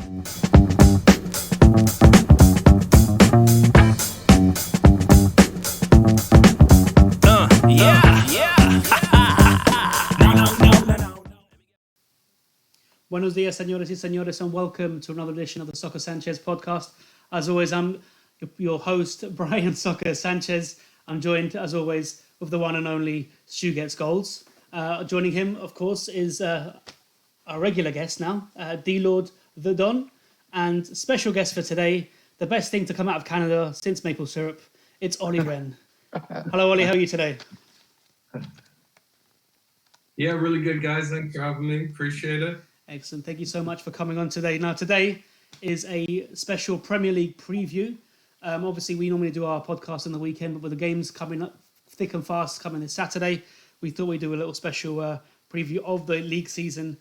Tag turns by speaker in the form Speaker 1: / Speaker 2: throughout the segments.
Speaker 1: Buenos dias, señores y señores, and welcome to another edition of the SoccerSanchez podcast. As always, I'm your host, Brian SoccerSanchez. I'm joined, as always, with the one and only Stu Gets Goals. Joining him, of course, is our regular guest now, D-Lord the Don, and special guest for today, the best thing to come out of Canada since maple syrup. It's Ollie Wren. Hello, Ollie. How are you today?
Speaker 2: Yeah, really good, guys. Thanks for having me. Appreciate it.
Speaker 1: Excellent. Thank you so much for coming on today. Now, today is a special Premier League preview. Obviously, we normally do our podcast on the weekend, but with the games coming up thick and fast coming this Saturday, we thought we'd do a little special preview of the league season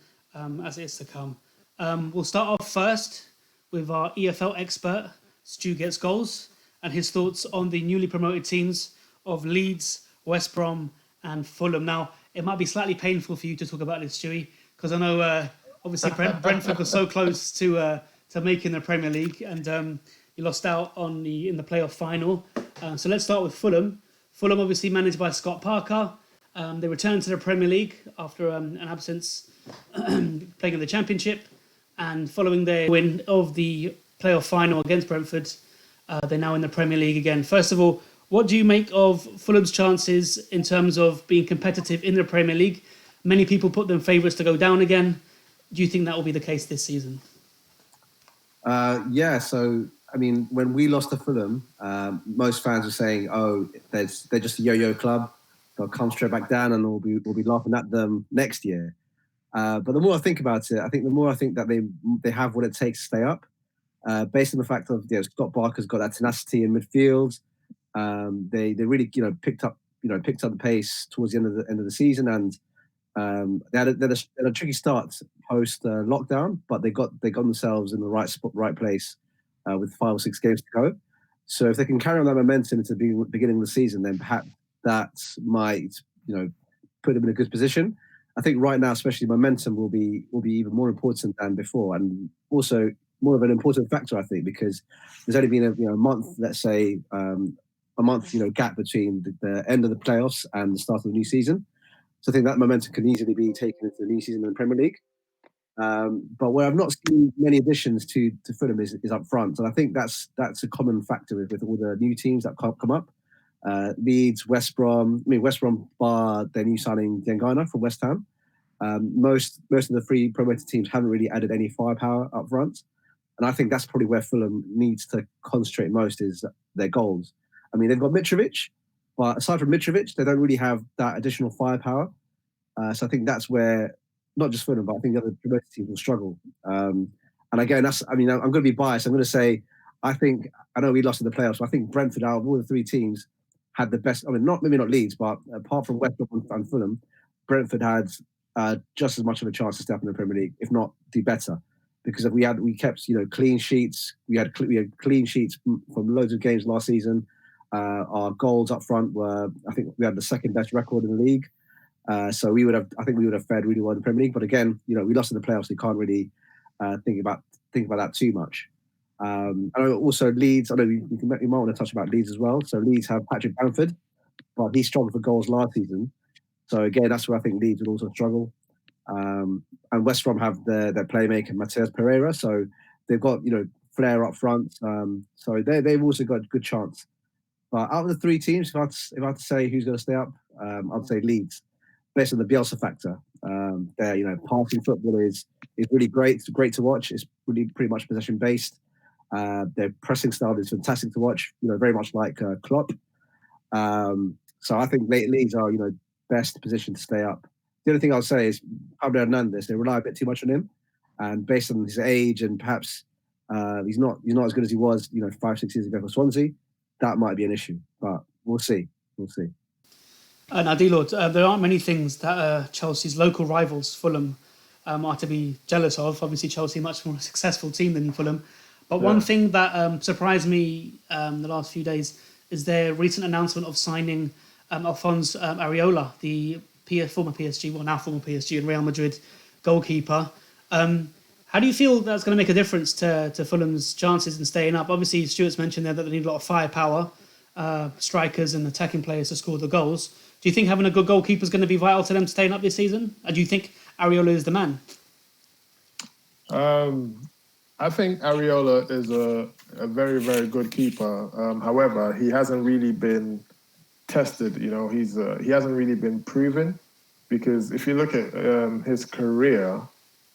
Speaker 1: as it is to come. We'll start off first with our EFL expert, Stu Gets Goals, and his thoughts on the newly promoted teams of Leeds, West Brom, and Fulham. Now, it might be slightly painful for you to talk about this, Stewie, because I know obviously Brentford was so close to making the Premier League, and you lost out in the playoff final. So let's start with Fulham. Fulham, obviously managed by Scott Parker. They returned to the Premier League after an absence playing in the Championship, and following their win of the playoff final against Brentford, they're now in the Premier League again. First of all, what do you make of Fulham's chances in terms of being competitive in the Premier League? Many people put them favourites to go down again. Do you think that will be the case this season?
Speaker 3: So, I mean, when we lost to Fulham, most fans were saying, oh, they're just a yo-yo club. They'll come straight back down and we'll be laughing at them next year. But the more I think about it, the more I think that they have what it takes to stay up. Based on the fact of Scott Barker's got that tenacity in midfield. They really picked up the pace towards the end of the season, and they had a tricky start post lockdown, but they got themselves in the right spot, right place with 5 or 6 games to go. So if they can carry on that momentum into the beginning of the season, then perhaps that might put them in a good position. I think right now, especially, momentum will be even more important than before, and also more of an important factor, I think, because there's only been a month, let's say, a month gap between the end of the playoffs and the start of the new season. So I think that momentum can easily be taken into the new season in the Premier League. But where I've not seen many additions to Fulham is up front, and I think that's a common factor with all the new teams that come up. Leeds, West Brom. I mean, West Brom bar their new signing Dengana from West Ham. Most of the 3 promoted teams haven't really added any firepower up front, and I think that's probably where Fulham needs to concentrate most is their goals. I mean, they've got Mitrovic, but aside from Mitrovic, they don't really have that additional firepower. So I think that's where not just Fulham, but I think the other promoted teams will struggle. And again, I'm going to be biased. I'm going to say I know we lost in the playoffs, but I think Brentford, out of all the 3 teams, had the best. I mean, maybe not Leeds, but apart from West Brom and Fulham, Brentford had just as much of a chance to step in the Premier League, if not do better, because we kept clean sheets. We had clean sheets from loads of games last season. Our goals up front were, I think, we had the second best record in the league. So we would have fared really well in the Premier League. But again, we lost in the playoffs. So you can't really think about that too much. I know also Leeds. I know you might want to touch about Leeds as well. So Leeds have Patrick Bamford, but he struggled for goals last season. So again, that's where I think Leeds would also struggle. And West Brom have their playmaker Matheus Pereira. So they've got flair up front. So they've also got a good chance. But out of the 3 teams, if I had to say who's going to stay up, I'd say Leeds, based on the Bielsa factor. Their passing football is really great. It's great to watch. It's really pretty much possession based. Their pressing style is fantastic to watch. Very much like Klopp. So I think Leeds are best positioned to stay up. The only thing I'll say is Pablo Hernandez. They rely a bit too much on him, and based on his age and perhaps he's not as good as he was 5-6 years ago for Swansea. That might be an issue, but we'll see.
Speaker 1: Now, D-Lord, there aren't many things that Chelsea's local rivals, Fulham, are to be jealous of. Obviously, Chelsea, much more successful team than Fulham. But one thing that surprised me the last few days is their recent announcement of signing Alphonse Areola, the former PSG and Real Madrid goalkeeper. How do you feel that's going to make a difference to Fulham's chances in staying up? Obviously, Stuart's mentioned there that they need a lot of firepower, strikers and attacking players to score the goals. Do you think having a good goalkeeper is going to be vital to them staying up this season? And do you think Areola is the man?
Speaker 4: I think Areola is a very, very good keeper. However, he hasn't really been tested. You know, he hasn't really been proven, because if you look at his career,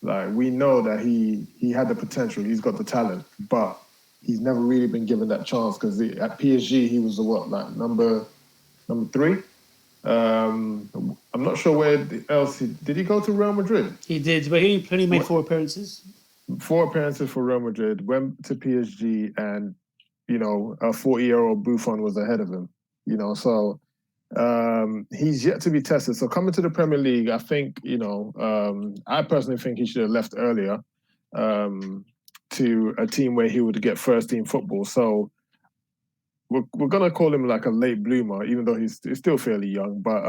Speaker 4: like, we know that he had the potential, he's got the talent, but he's never really been given that chance, because at PSG he was number 3. I'm not sure where else did he go to Real Madrid?
Speaker 1: He did, but he only made 4 appearances.
Speaker 4: 4 appearances for Real Madrid, went to PSG, and, you know, a 40-year-old Buffon was ahead of him. You know, so he's yet to be tested. So coming to the Premier League, I think, you know, I personally think he should have left earlier to a team where he would get first team football. So we're going to call him like a late bloomer, even though he's still fairly young. But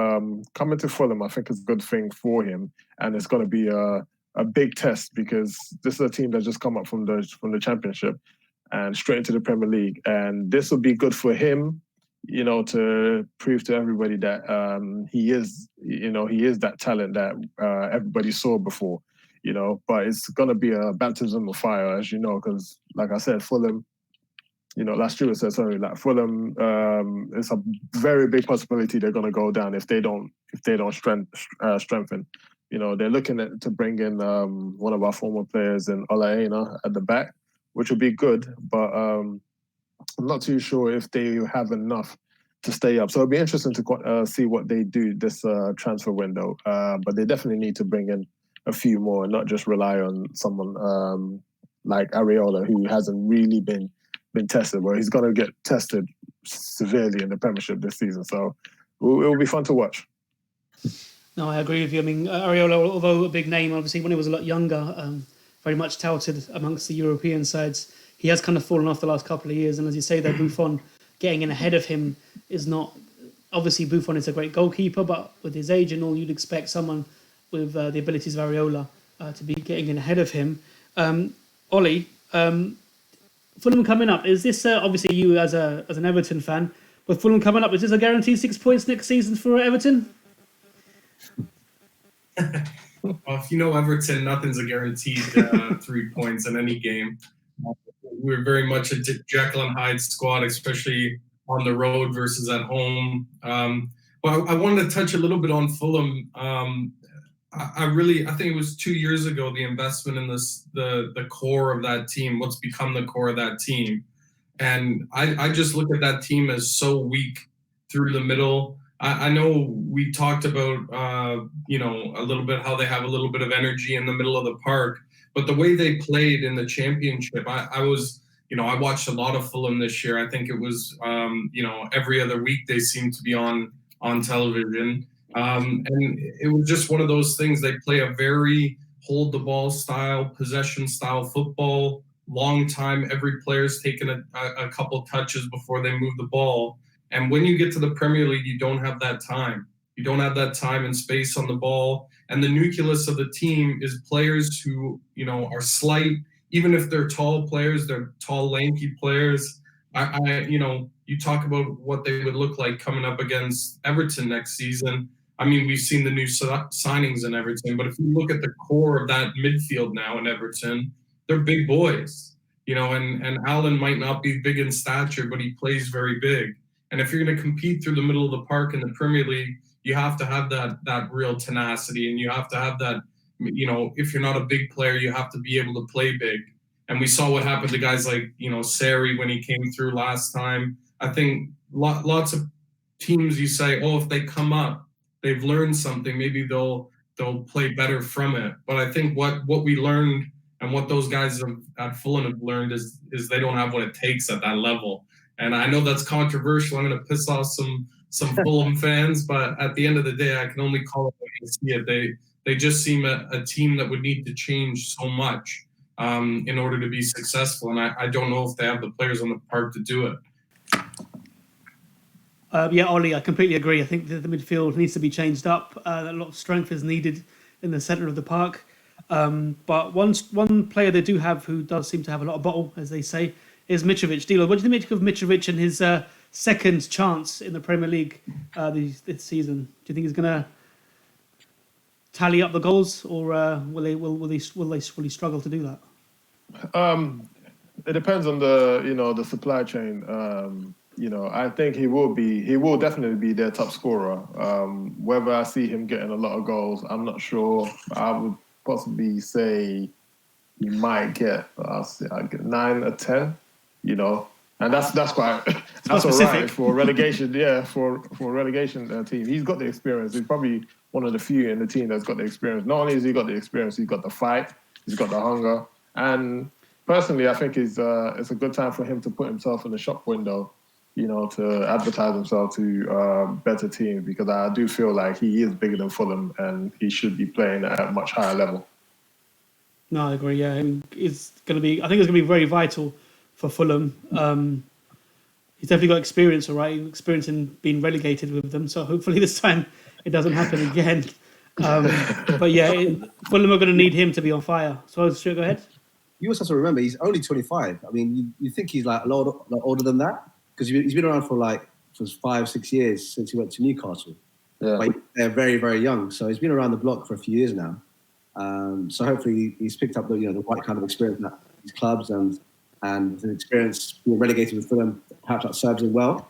Speaker 4: coming to Fulham, I think is a good thing for him. And it's going to be a big test, because this is a team that just come up from the Championship and straight into the Premier League. And this will be good for him, you know, to prove to everybody that he is that talent that everybody saw before, you know. But it's going to be a baptism of fire, as you know, because, like I said, Fulham, you know, last Stuart said, sorry, like Fulham, it's a very big possibility they're going to go down if they don't strengthen. You know, they're looking to bring in one of our former players in Olaena at the back, which would be good, but I'm not too sure if they have enough to stay up. So it'll be interesting to see what they do this transfer window. But they definitely need to bring in a few more and not just rely on someone like Areola, who hasn't really been tested. Well, he's going to get tested severely in the Premiership this season. So it will be fun to watch.
Speaker 1: No, I agree with you. I mean, Areola, although a big name, obviously, when he was a lot younger, very much touted amongst the European sides, he has kind of fallen off the last couple of years. And as you say, that Buffon getting in ahead of him is not... Obviously, Buffon is a great goalkeeper, but with his age and all, you'd expect someone with the abilities of Areola to be getting in ahead of him. Ollie, Fulham coming up, is this, obviously you as an Everton fan, with Fulham coming up, is this a guaranteed 6 points next season for Everton?
Speaker 2: Well, if you know Everton, nothing's a guaranteed 3 points in any game. We're very much a Jekyll and Hyde squad, especially on the road versus at home. But I wanted to touch a little bit on Fulham. I think it was 2 years ago, the investment in the core of that team, what's become the core of that team. And I just look at that team as so weak through the middle. I know we talked about, a little bit how they have a little bit of energy in the middle of the park, but the way they played in the Championship, I watched a lot of Fulham this year. I think it was, every other week they seemed to be on television. And it was just one of those things. They play a very hold the ball style, possession style football, long time. Every player's taken a couple touches before they move the ball. And when you get to the Premier League, you don't have that time. You don't have that time and space on the ball. And the nucleus of the team is players who, are slight. Even if they're tall players, they're tall, lanky players. You talk about what they would look like coming up against Everton next season. I mean, we've seen the new signings in Everton, but if you look at the core of that midfield now in Everton, they're big boys, and Allen might not be big in stature, but he plays very big. And if you're going to compete through the middle of the park in the Premier League, you have to have that real tenacity, and you have to have that, if you're not a big player, you have to be able to play big. And we saw what happened to guys like, Sarri when he came through last time. I think lots of teams, you say, oh, if they come up, they've learned something, maybe they'll play better from it. But I think what we learned and what those guys at Fulham have learned is they don't have what it takes at that level. And I know that's controversial. I'm going to piss off some Fulham fans, but at the end of the day, I can only call it what I see it. They just seem a team that would need to change so much in order to be successful. And I don't know if they have the players on the park to do it.
Speaker 1: Ollie, I completely agree. I think the midfield needs to be changed up. A lot of strength is needed in the centre of the park. But one player they do have who does seem to have a lot of bottle, as they say, is Mitrovic. Dilo, what do you think of Mitrovic and his second chance in the Premier League this season? Do you think he's going to tally up the goals, or will he struggle to do that?
Speaker 4: It depends on the supply chain. I think he will definitely be their top scorer. Whether I see him getting a lot of goals, I'm not sure. I would possibly say he might get, I'll get 9 or 10, and that's quite that's all right for relegation. Yeah, for a relegation team, he's got the experience. He's probably one of the few in the team that's got the experience. Not only has he got the experience, he's got the fight, he's got the hunger, and personally, I think it's a good time for him to put himself in the shop window, to advertise himself to better teams, because I do feel like he is bigger than Fulham and he should be playing at a much higher level.
Speaker 1: No, I agree. Yeah, I think it's going to be very vital for Fulham. He's definitely got experience, all right? Experience in being relegated with them. So hopefully this time it doesn't happen again. But yeah, Fulham are going to need him to be on fire. So sure, go ahead.
Speaker 3: You also have to remember he's only 25. I mean, you think he's like a lot older than that, because he's been around for 5-6 years since he went to Newcastle.
Speaker 4: Yeah.
Speaker 3: But they're very, very young, so he's been around the block for a few years now. So hopefully he's picked up the right kind of experience at these clubs, and the experience being relegated with Fulham, perhaps that serves him well.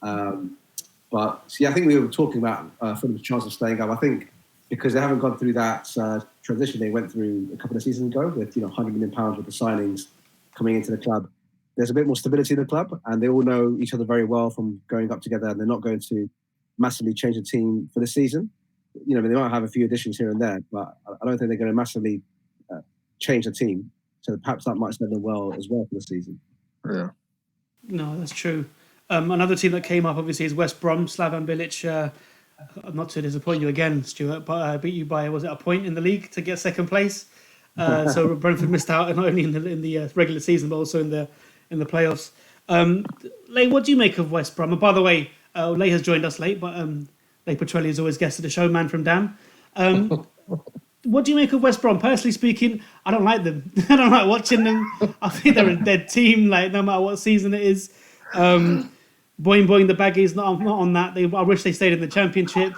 Speaker 3: But I think we were talking about Fulham's chance of staying up. I think because they haven't gone through that transition they went through a couple of seasons ago with £100 million worth of signings coming into the club. There's a bit more stability in the club, and they all know each other very well from growing up together, and they're not going to massively change the team for this season. They might have a few additions here and there, but I don't think they're going to massively change the team. So perhaps that might serve them well as well for the season.
Speaker 4: Yeah.
Speaker 1: No, that's true. Another team that came up, obviously, is West Brom. Slaven Bilic, not to disappoint you again, Stuart, but beat you by, was it a point in the league to get second place? So Brentford missed out not only in the regular season, but also in the playoffs. Leigh, what do you make of West Brom? And by the way, Leigh has joined us late, but Leigh Petrelli is always guest of the show, man from Dam. What do you make of West Brom? Personally speaking, I don't like them. I don't like watching them. I think they're a dead team, no matter what season it is. Boing boing the baggies, not on that. I wish they stayed in the Championship.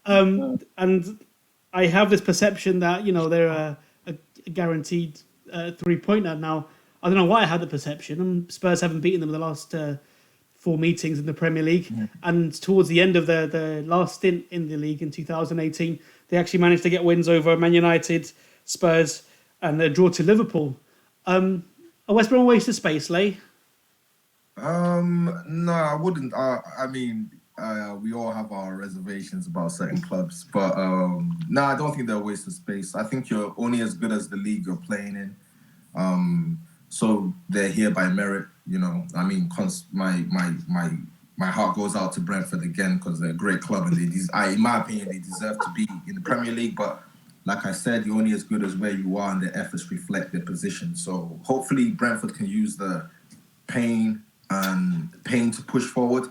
Speaker 1: And I have this perception that they're a guaranteed 3-pointer. Now, I don't know why I had the perception. Spurs haven't beaten them in the last 4 meetings in the Premier League. Yeah. And towards the end of the last stint in the league in 2018, they actually managed to get wins over Man United, Spurs, and a draw to Liverpool. Are West Brom a waste of space, Leigh?
Speaker 5: No, I wouldn't. We all have our reservations about certain clubs, but no, I don't think they're a waste of space. I think you're only as good as the league you're playing in. So they're here by merit, my heart goes out to Brentford again because they're a great club and in my opinion, they deserve to be in the Premier League. But like I said, you're only as good as where you are, and their efforts reflect their position. So hopefully Brentford can use the pain to push forward.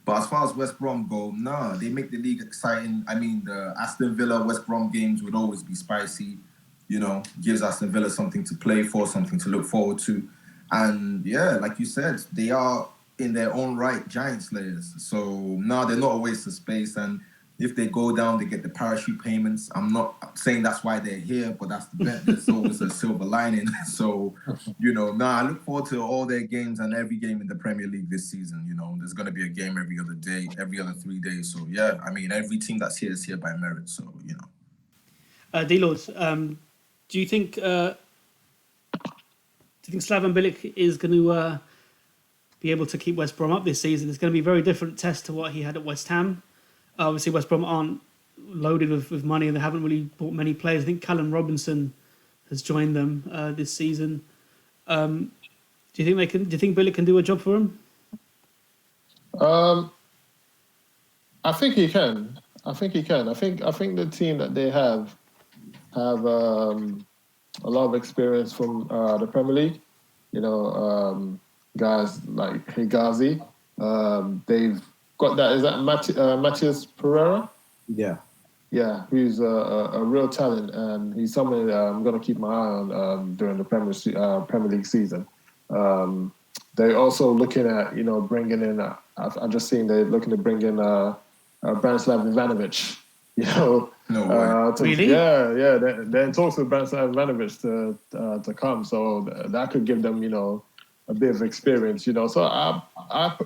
Speaker 5: But as far as West Brom go, no, they make the league exciting. I mean, the Aston Villa West Brom games would always be spicy. Gives Aston Villa something to play for, something to look forward to. And yeah, like you said, they are in their own right giant slayers. So no, they're not a waste of space. And if they go down, they get the parachute payments. I'm not saying that's why they're here, but that's the bet. There's always a silver lining. So, I look forward to all their games and every game in the Premier League this season. There's going to be a game every other day, every other 3 days. So yeah, every team that's here is here by merit. So,
Speaker 1: D-Lord, do you think Slaven Bilic is going to be able to keep West Brom up this season? It's going to be a very different test to what he had at West Ham. Obviously, West Brom aren't loaded with money and they haven't really bought many players. I think Callum Robinson has joined them this season. Do you think Bilic can do a job for him?
Speaker 4: I think he can. I think the team that they have a lot of experience from the Premier League. Guys like Higazi. They've got that. Is that Matthias Pereira?
Speaker 3: Yeah.
Speaker 4: Yeah, he's a real talent, and he's someone I'm going to keep my eye on during the Premier League season. They're also looking at, bringing in. I've just seen they're looking to bring in Branislav Ivanovic.
Speaker 5: No way.
Speaker 1: Really?
Speaker 4: Yeah. They're in talks with Branislav Ivanovic to come, so that could give them, a bit of experience. So I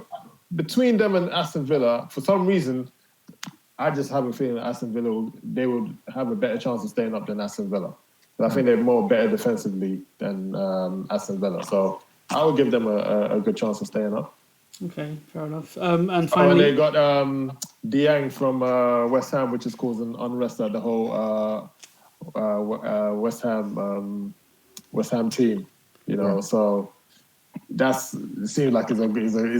Speaker 4: between them and Aston Villa, for some reason, I just have a feeling that Aston Villa, they would have a better chance of staying up than Aston Villa. But I think they're more better defensively than Aston Villa. So I would give them a good chance of staying up.
Speaker 1: Okay, fair enough. And
Speaker 4: And
Speaker 1: finally,
Speaker 4: they got Dieng from West Ham, which is causing unrest at the whole West Ham team. So it seems like he's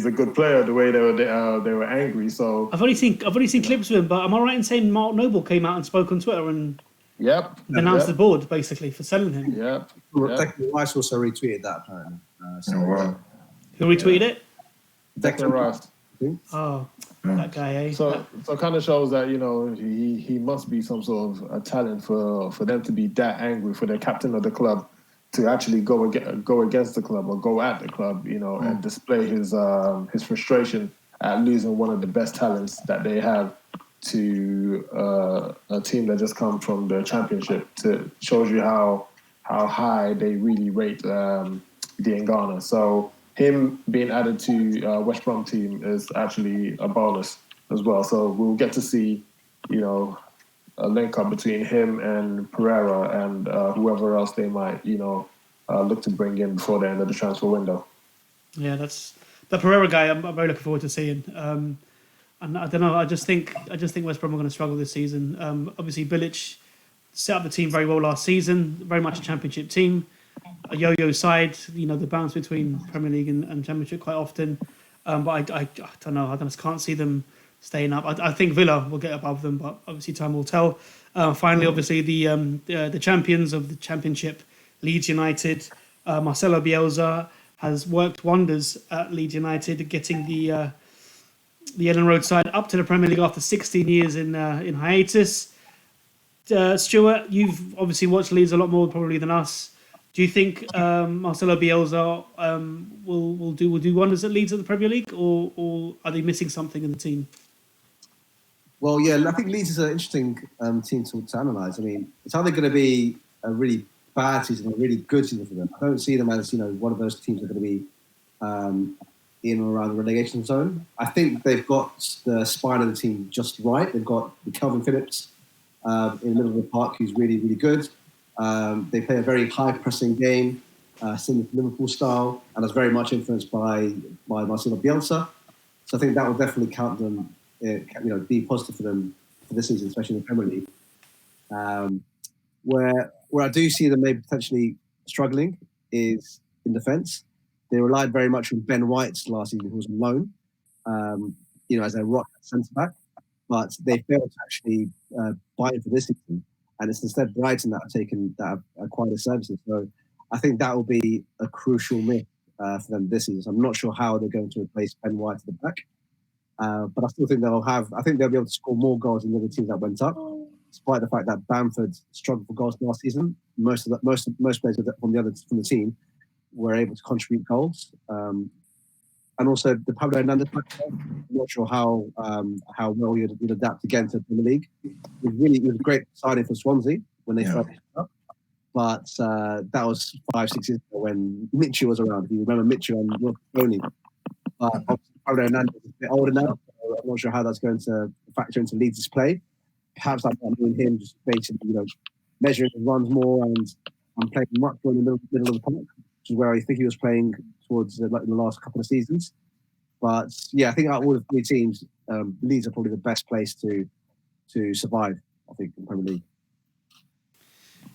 Speaker 4: a good player. The way they were angry. So
Speaker 1: I've only seen clips of him, but am I right in saying Mark Noble came out and spoke on Twitter and announced the board basically for selling him?
Speaker 4: Yep.
Speaker 3: Declan Rice also retweeted that apparently.
Speaker 5: Oh, wow.
Speaker 1: Who retweeted it?
Speaker 4: Declan Rice.
Speaker 1: Oh, that guy, eh?
Speaker 4: So it kind of shows that he must be some sort of a talent for them to be that angry, for the captain of the club to actually go against the club or go at the club, and display his frustration at losing one of the best talents that they have to a team that just come from the Championship. Shows you how high they really rate Diengana. So him being added to West Brom team is actually a bonus as well. So we'll get to see, a link up between him and Pereira and whoever else they might, look to bring in before the end of the transfer window.
Speaker 1: Yeah, that's the Pereira guy. I'm very looking forward to seeing. And I don't know. I just think West Brom are going to struggle this season. Obviously, Bilic set up the team very well last season. Very much a Championship team. A yo-yo side. The bounce between Premier League and Championship quite often. But I don't know. I just can't see them staying up. I think Villa will get above them, but obviously time will tell. Finally, obviously the champions of the Championship, Leeds United. Marcelo Bielsa has worked wonders at Leeds United, getting the Ellen Road side up to the Premier League after 16 years in hiatus. Stuart, you've obviously watched Leeds a lot more probably than us. Do you think Marcelo Bielsa will do wonders at Leeds at the Premier League, or are they missing something in the team?
Speaker 3: Well, yeah, I think Leeds is an interesting team to analyse. I mean, it's either going to be a really bad season or a really good season for them. I don't see them as one of those teams that are going to be in or around the relegation zone. I think they've got the spine of the team just right. They've got Calvin Phillips in the middle of the park, who's really, really good. They play a very high-pressing game, similar to Liverpool style, and is very much influenced by Marcelo Bielsa. So I think that will definitely count them, be positive for them for this season, especially in the Premier League. Where I do see them maybe potentially struggling is in defence. They relied very much on Ben White last season, who was on loan, as a rock centre-back. But they failed to actually buy in for this season. And it's instead Brighton that have acquired the services. So I think that will be a crucial miss for them this season. So I'm not sure how they're going to replace Ben White at the back. But I still think I think they'll be able to score more goals than the other teams that went up, despite the fact that Bamford struggled for goals last season. Most players from the team were able to contribute goals. And also the Pablo Hernandez factor. I'm not sure how well you'd adapt again to the Premier League. It was a great signing for Swansea when they first up. But that was 5-6 years ago when Mitchell was around. If you remember Mitchell and Will Tony. But Pablo Hernandez is a bit older now, so I'm not sure how that's going to factor into Leeds' play. Perhaps that might mean him just basically, measuring his runs more and playing much more in the middle of the park, which is where I think he was playing towards in the last couple of seasons. But yeah, I think out of all the three teams, Leeds are probably the best place to survive, I think, in the Premier League.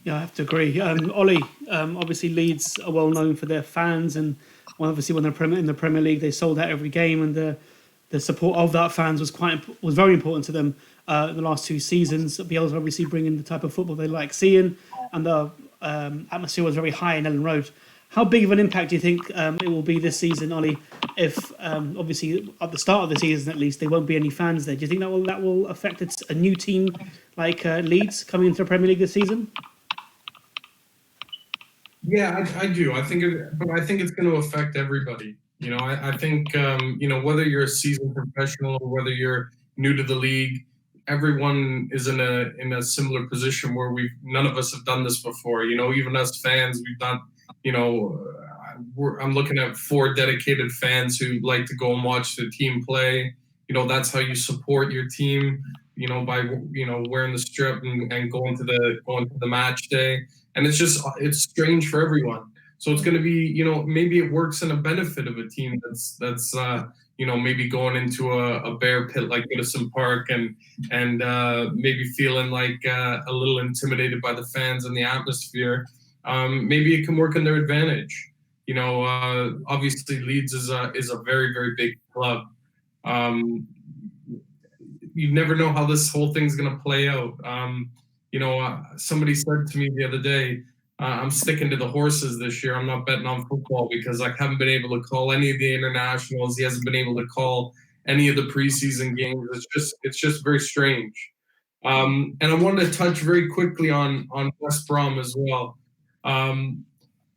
Speaker 1: Yeah, I have to agree. Ollie, obviously Leeds are well known for their fans, and obviously when they're in the Premier League, they sold out every game, and the support of that fans was very important to them in the last 2 seasons. Bielsa obviously bringing the type of football they like seeing, and the atmosphere was very high in Ellen Road. How big of an impact do you think it will be this season, Ollie? If obviously at the start of the season at least there won't be any fans there, do you think that will affect a new team like Leeds coming into the Premier League this season?
Speaker 2: Yeah, I do. I think it's going to affect everybody. I think whether you're a seasoned professional or whether you're new to the league, everyone is in a similar position where none of us have done this before. Even us fans, we've not. I'm looking at 4 dedicated fans who like to go and watch the team play. That's how you support your team. By wearing the strip and going to the match day. And it's strange for everyone. So it's going to be, maybe it works in a benefit of a team that's maybe going into a bear pit like Goodison Park and maybe feeling like a little intimidated by the fans and the atmosphere. Maybe it can work in their advantage. Obviously Leeds is a very, very big club. You never know how this whole thing's going to play out. Somebody said to me the other day, I'm sticking to the horses this year. I'm not betting on football because I haven't been able to call any of the internationals. He hasn't been able to call any of the preseason games. It's just very strange. And I wanted to touch very quickly on West Brom as well.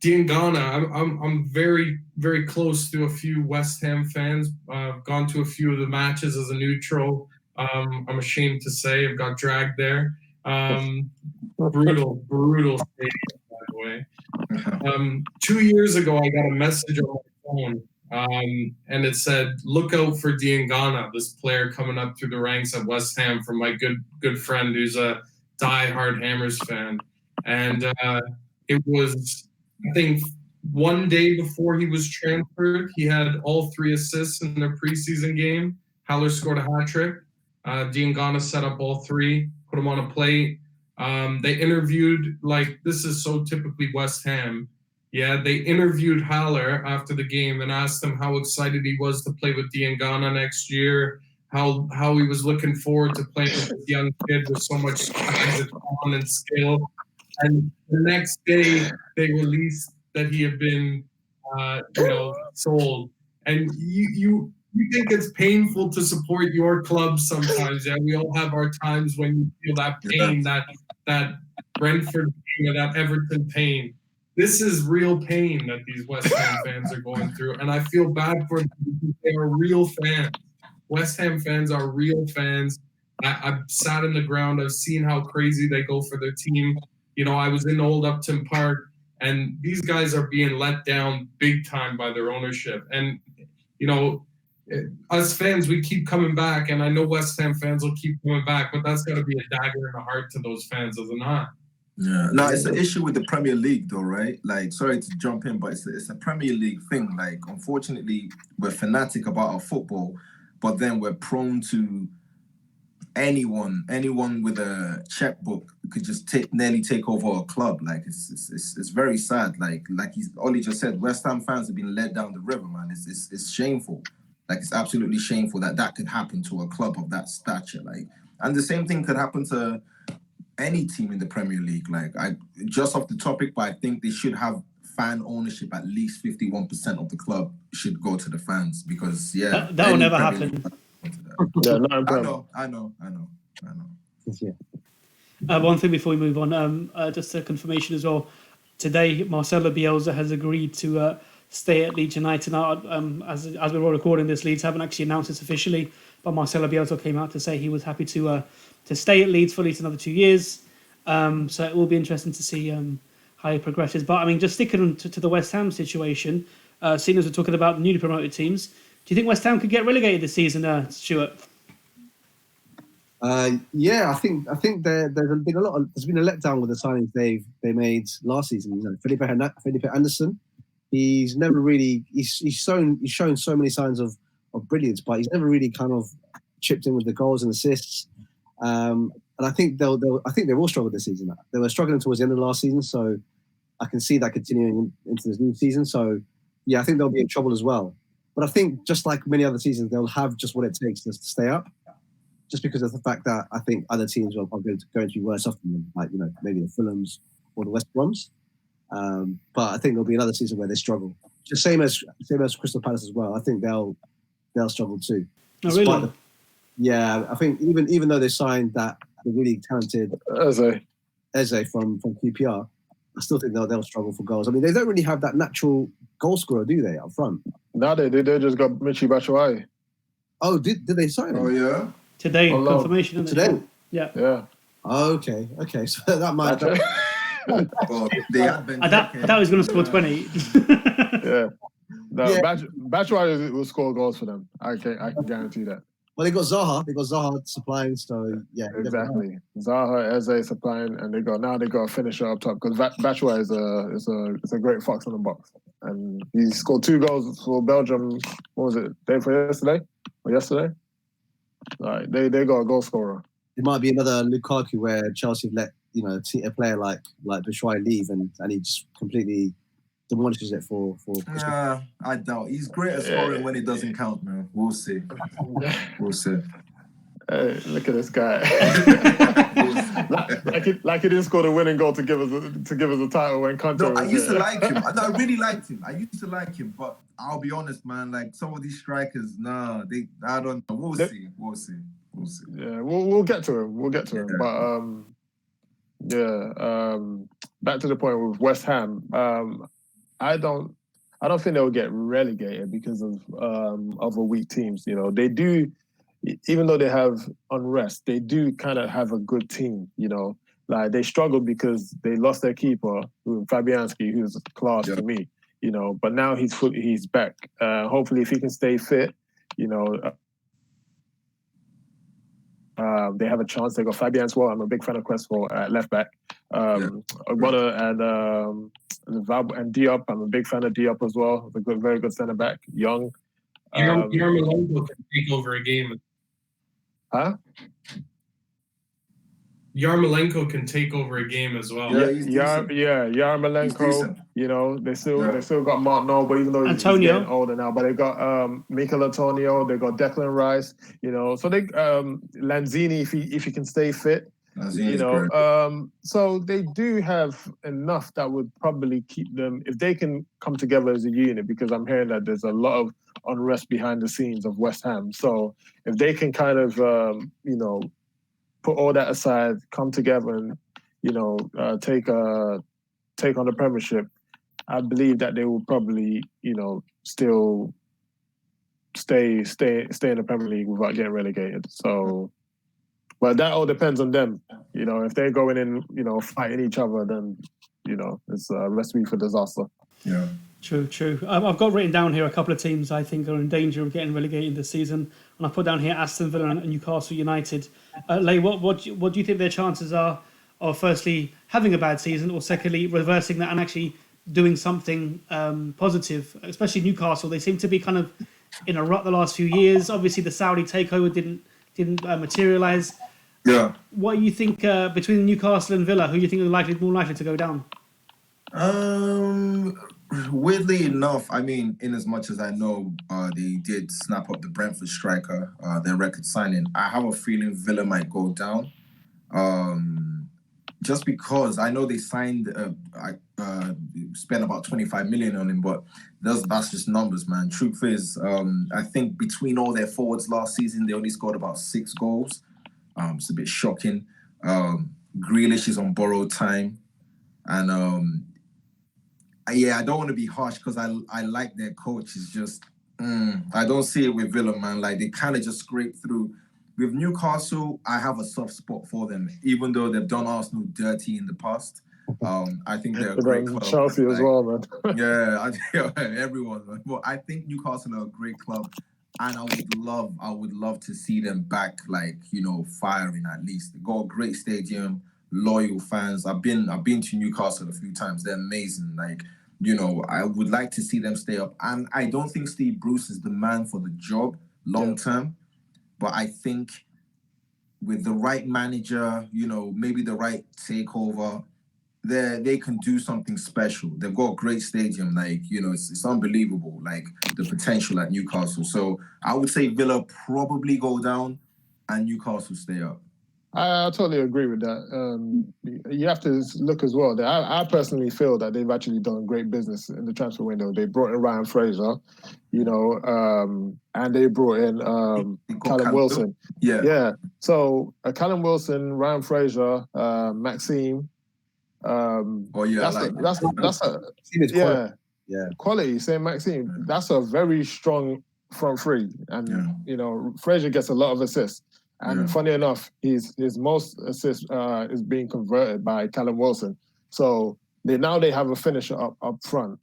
Speaker 2: Diangana, I'm very, very close to a few West Ham fans. I've gone to a few of the matches as a neutral. I'm ashamed to say I've got dragged there. Brutal stadium, by the way. 2 years ago, I got a message on my phone, and it said, "Look out for Diangana, this player coming up through the ranks at West Ham," from my good friend who's a die-hard Hammers fan. And it was, I think, one day before he was transferred, he had all 3 assists in their preseason game. Haller scored a hat-trick. Diangana set up all 3, put them on a plate. They interviewed, this is so typically West Ham. Yeah, they interviewed Haller after the game and asked him how excited he was to play with Diangana next year, how he was looking forward to playing with this young kid with so much size and skill. And the next day, they released that he had been, sold. And you think it's painful to support your club sometimes. Yeah, we all have our times when you feel that pain, that Brentford pain or that Everton pain. This is real pain that these West Ham fans are going through, and I feel bad for them because they are real fans. West Ham fans are real fans. I've sat in the ground. I've seen how crazy they go for their team. I was in Old Upton Park, and these guys are being let down big time by their ownership. And us fans, we keep coming back, and I know West Ham fans will keep coming back, but that's got to be a dagger in the heart to those fans, does it not?
Speaker 5: Yeah. No, it's an issue with the Premier League, though, right? Sorry to jump in, but it's a Premier League thing. Unfortunately, we're fanatic about our football, but then we're prone to anyone with a checkbook could just nearly take over a club. It's very sad. Ollie just said, West Ham fans have been led down the river, man. It's shameful. It's absolutely shameful that could happen to a club of that stature. And the same thing could happen to any team in the Premier League. I just off the topic, but I think they should have fan ownership. At least 51% of the club should go to the fans because
Speaker 1: that will never happen.
Speaker 5: I know.
Speaker 3: Yeah.
Speaker 1: One thing before we move on, just a confirmation as well. Today, Marcelo Bielsa has agreed to stay at Leeds United. Now, as we're recording this, Leeds haven't actually announced this officially, but Marcelo Bielsa came out to say he was happy to stay at Leeds for at least another 2 years. So it will be interesting to see how he progresses. But just sticking to the West Ham situation, seeing as we're talking about newly promoted teams, do you think West Ham could get relegated this season, Stuart?
Speaker 3: Yeah, I think there's been a letdown with the signings they made last season. Felipe Anderson, he's never really he's shown so many signs of brilliance, but he's never really kind of chipped in with the goals and assists. And I think they will struggle this season. They were struggling towards the end of last season, so I can see that continuing into this new season. So yeah, I think they'll be in trouble as well. But I think just like many other seasons, they'll have just what it takes to stay up. Just because of the fact that I think other teams are going to be worse off than them, maybe the Fulhams or the West Broms. But I think there'll be another season where they struggle. Just same as Crystal Palace as well. I think they'll struggle too.
Speaker 1: Oh, really?
Speaker 3: I think even though they signed the really talented Eze from QPR, I still think they'll struggle for goals. I mean, they don't really have that natural goal scorer, do they, up front?
Speaker 4: No, they just got Michy Batshuayi.
Speaker 3: Oh, did they sign him?
Speaker 5: Oh yeah.
Speaker 1: Today, confirmation.
Speaker 3: Today.
Speaker 1: Yeah.
Speaker 3: Oh, okay. So that might.
Speaker 5: Well, they had Ben.
Speaker 1: I thought he was going to score 20.
Speaker 4: Yeah. No, Batshuayi will score goals for them. I can guarantee that.
Speaker 3: Well, they got Zaha supplying, so yeah.
Speaker 4: Exactly. Zaha, Eze supplying, and they got a finisher up top because Batshuayi is a great fox in the box, and he scored 2 goals for Belgium. What was it? Day for yesterday or yesterday? Right, they got a goal scorer.
Speaker 3: It might be another Lukaku where Chelsea let a player like Batshuayi leave, and he just completely demolishes it for.
Speaker 5: Yeah, I doubt he's great at scoring when it doesn't count, man. We'll see.
Speaker 4: Hey, look at this guy. like he didn't score the winning goal to give us a title when K.I.N.E.T.I.K.
Speaker 5: No, I used to like him. No, I really liked him. I used to like him, but I'll be honest, man. Like some of these strikers, I don't know. We'll see.
Speaker 4: Yeah, we'll get to him. But back to the point with West Ham. I don't think they'll get relegated because of other weak teams. You know, they do. Even though they have unrest, they do kind of have a good team, Like they struggled because they lost their keeper, Fabianski, who's class to me, But now he's back. Hopefully, if he can stay fit, they have a chance. They got Fabian as well. I'm a big fan of Cresswell at left back. Ogbonna and Diop. I'm a big fan of Diop as well. Very good centre back, young.
Speaker 2: Yarmolenko can take over a game.
Speaker 4: Huh?
Speaker 2: Yarmolenko can take over a game as well.
Speaker 4: Yarmolenko. They still got Mark Noble, even though he's getting older now. But they got Mikel Antonio. They got Declan Rice. So they Lanzini if he can stay fit. So they do have enough that would probably keep them if they can come together as a unit. Because I'm hearing that there's a lot of unrest behind the scenes of West Ham. So if they can kind of put all that aside, come together and take on the Premiership, I believe that they will probably still stay in the Premier League without getting relegated. So, but that all depends on them. If they're going in, fighting each other, then it's a recipe for disaster.
Speaker 5: Yeah.
Speaker 1: True. I've got written down here a couple of teams I think are in danger of getting relegated this season, and I put down here Aston Villa and Newcastle United. Lay, what do you think their chances are of firstly having a bad season, or secondly reversing that and actually doing something positive? Especially Newcastle, they seem to be kind of in a rut the last few years. Obviously, the Saudi takeover didn't materialise.
Speaker 5: Yeah.
Speaker 1: What do you think between Newcastle and Villa? Who do you think are more likely to go down?
Speaker 5: Weirdly enough, I mean, in as much as I know they did snap up the Brentford striker, their record signing, I have a feeling Villa might go down. Just because I know they signed, spent about 25 million on him, but that's just numbers, man. Truth is, I think between all their forwards last season, they only scored about 6 goals. It's a bit shocking. Grealish is on borrowed time. And I don't want to be harsh because I like their coach. It's just, I don't see it with Villa, man. Like, they kind of just scrape through. With Newcastle, I have a soft spot for them, even though they've done Arsenal dirty in the past. I think they're a great club.
Speaker 4: Chelsea as well, man.
Speaker 5: Everyone, man. But I think Newcastle are a great club, and I would love to see them back, firing at least. They got a great stadium, loyal fans. I've been to Newcastle a few times. They're amazing. I would like to see them stay up. And I don't think Steve Bruce is the man for the job long term. But I think with the right manager, maybe the right takeover, they can do something special. They've got a great stadium. It's unbelievable, the potential at Newcastle. So I would say Villa probably go down and Newcastle stay up.
Speaker 4: I totally agree with that. You have to look as well. I personally feel that they've actually done great business in the transfer window. They brought in Ryan Fraser, and they brought in Callum Wilson. Yeah. So Callum Wilson, Ryan Fraser, Maxime. That's quality. Same Maxime. That's a very strong front three, and Fraser gets a lot of assists. And funny enough, his most assists is being converted by Callum Wilson. So they have a finisher up front,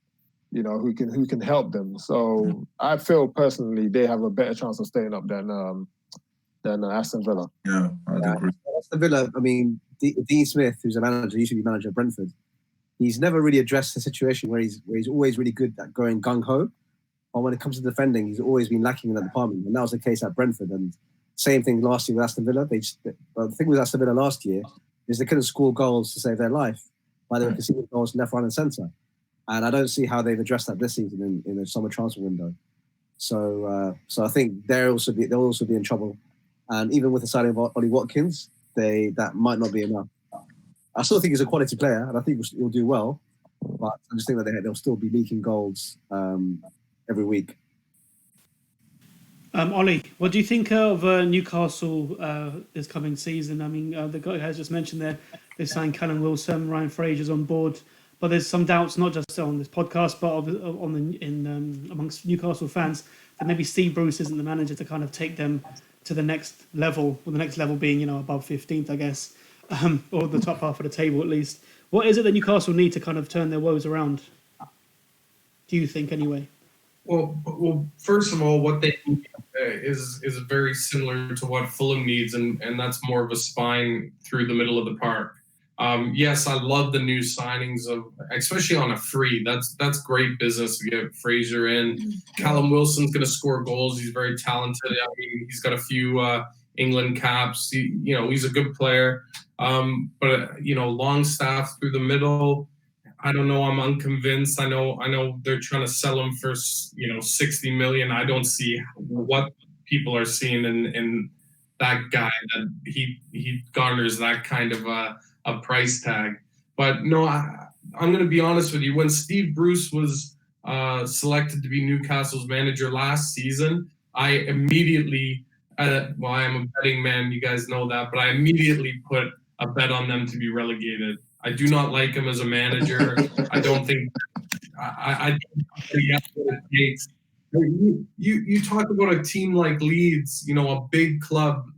Speaker 4: who can help them. So I feel personally they have a better chance of staying up than Aston Villa.
Speaker 5: Yeah, I agree.
Speaker 3: Aston Villa. I mean, Dean Smith, who's a manager, used to be manager of Brentford. He's never really addressed the situation where he's always really good at going gung ho, but when it comes to defending, he's always been lacking in that department. And that was the case at Brentford. And same thing last year with Aston Villa. The thing with Aston Villa last year is they couldn't score goals to save their life, but they were conceding goals left, right, and centre. And I don't see how they've addressed that this season in the summer transfer window. So I think they'll also be in trouble. And even with the signing of Ollie Watkins, that might not be enough. I still think he's a quality player, and I think he'll do well. But I just think that they'll still be leaking goals every week.
Speaker 1: Ollie, what do you think of Newcastle this coming season? I mean, the guy has just mentioned there, they signed Callum Wilson, Ryan Fraser's on board, but there's some doubts, not just on this podcast, but amongst Newcastle fans, that maybe Steve Bruce isn't the manager to kind of take them to the next level, with the next level being, above 15th, I guess, or the top half of the table at least. What is it that Newcastle need to kind of turn their woes around? Do you think, anyway?
Speaker 2: Well, first of all, what they need is very similar to what Fulham needs, and that's more of a spine through the middle of the park. Yes, I love the new signings especially on a free. That's great business to get Fraser in. Callum Wilson's going to score goals. He's very talented. I mean, he's got a few England caps. He's a good player. But Longstaff through the middle, I don't know. I'm unconvinced. I know they're trying to sell him for 60 million. I don't see what people are seeing in that guy that he garners that kind of a price tag. But no, I'm going to be honest with you. When Steve Bruce was selected to be Newcastle's manager last season, I immediately, I am a betting man, you guys know that, but I immediately put a bet on them to be relegated. I do not like him as a manager. I don't think I he has what it takes. You talk about a team like Leeds, a big club,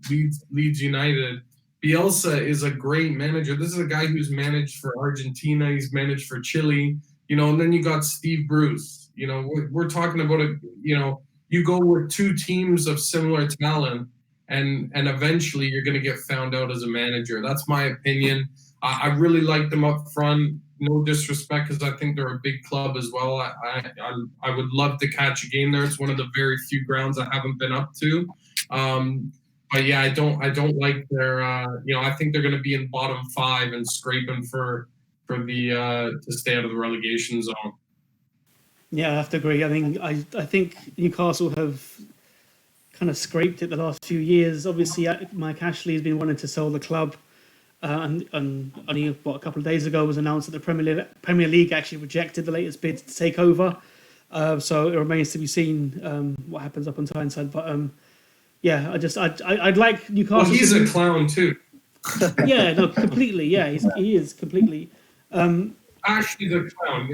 Speaker 2: Leeds United. Bielsa is a great manager. This is a guy who's managed for Argentina. He's managed for Chile, and then you got Steve Bruce. We're talking about you go with two teams of similar talent, and eventually you're going to get found out as a manager. That's my opinion. I really like them up front. No disrespect, because I think they're a big club as well. I would love to catch a game there. It's one of the very few grounds I haven't been up to. But yeah, I don't like their. I think they're going to be in bottom 5 and scraping for the to stay out of the relegation zone.
Speaker 1: Yeah, I have to agree. I mean, I think Newcastle have kind of scraped it the last few years. Obviously, Mike Ashley has been wanting to sell the club. And only a couple of days ago was announced that the Premier League actually rejected the latest bid to take over. So it remains to be seen what happens up on Tyneside. But yeah, I'd like Newcastle.
Speaker 2: Well, he's a clown too.
Speaker 1: Yeah, no, completely. Yeah, he is completely.
Speaker 2: Ashley's a clown.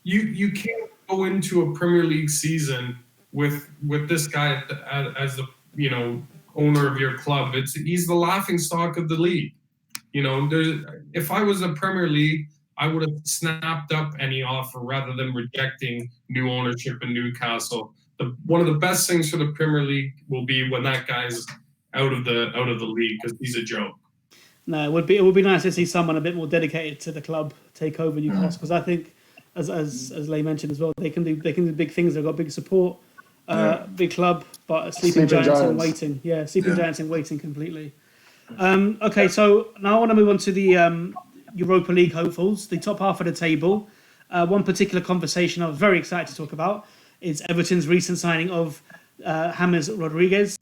Speaker 2: You can't go into a Premier League season with this guy as the owner of your club. He's the laughingstock of the league. If I was a Premier League, I would have snapped up any offer rather than rejecting new ownership in Newcastle. One of the best things for the Premier League will be when that guy's out of the league, because he's a joke.
Speaker 1: No, it would be nice to see someone a bit more dedicated to the club take over Newcastle, because I think, as Lay mentioned as well, they can do big things. They've got big support, big club, but sleeping giants in waiting. Yeah, sleeping giants in waiting completely. Okay, so now I want to move on to the Europa League hopefuls, the top half of the table. One particular conversation I was very excited to talk about is Everton's recent signing of James Rodriguez.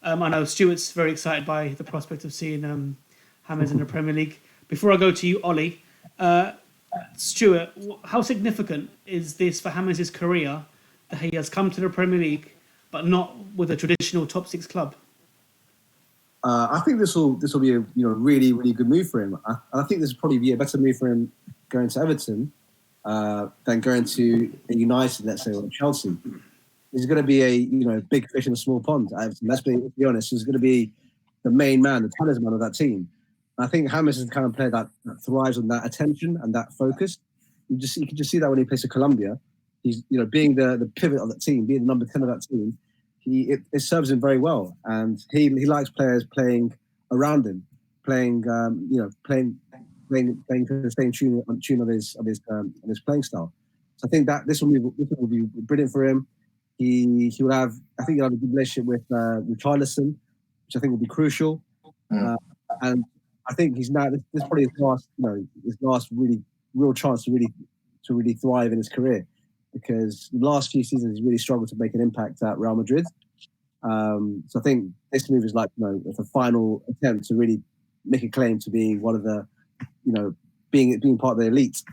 Speaker 1: I know Stuart's very excited by the prospect of seeing James in the Premier League. Before I go to you, Ollie, Stuart, how significant is this for James' career that he has come to the Premier League, but not with a traditional top 6 club?
Speaker 3: I think this will be a really good move for him. I think this will probably be a better move for him going to Everton than going to a United, let's say, or Chelsea. He's going to be a big fish in a small pond at Everton. Let's be honest. He's going to be the main man, the talisman of that team. And I think James is the kind of player that thrives on that attention and that focus. You can just see that when he plays for Colombia. He's being the pivot of that team, being the number 10 of that team. It serves him very well, and he likes players playing around him, playing to the same tune of his playing style. So I think that this will be brilliant for him. He will have, I think he'll have a good relationship with Richarlison, which I think will be crucial. And I think he's now this probably his last really real chance to really thrive in his career, because the last few seasons he's really struggled to make an impact at Real Madrid. So I think this move is like the final attempt to really make a claim to being one of the being part of the elite.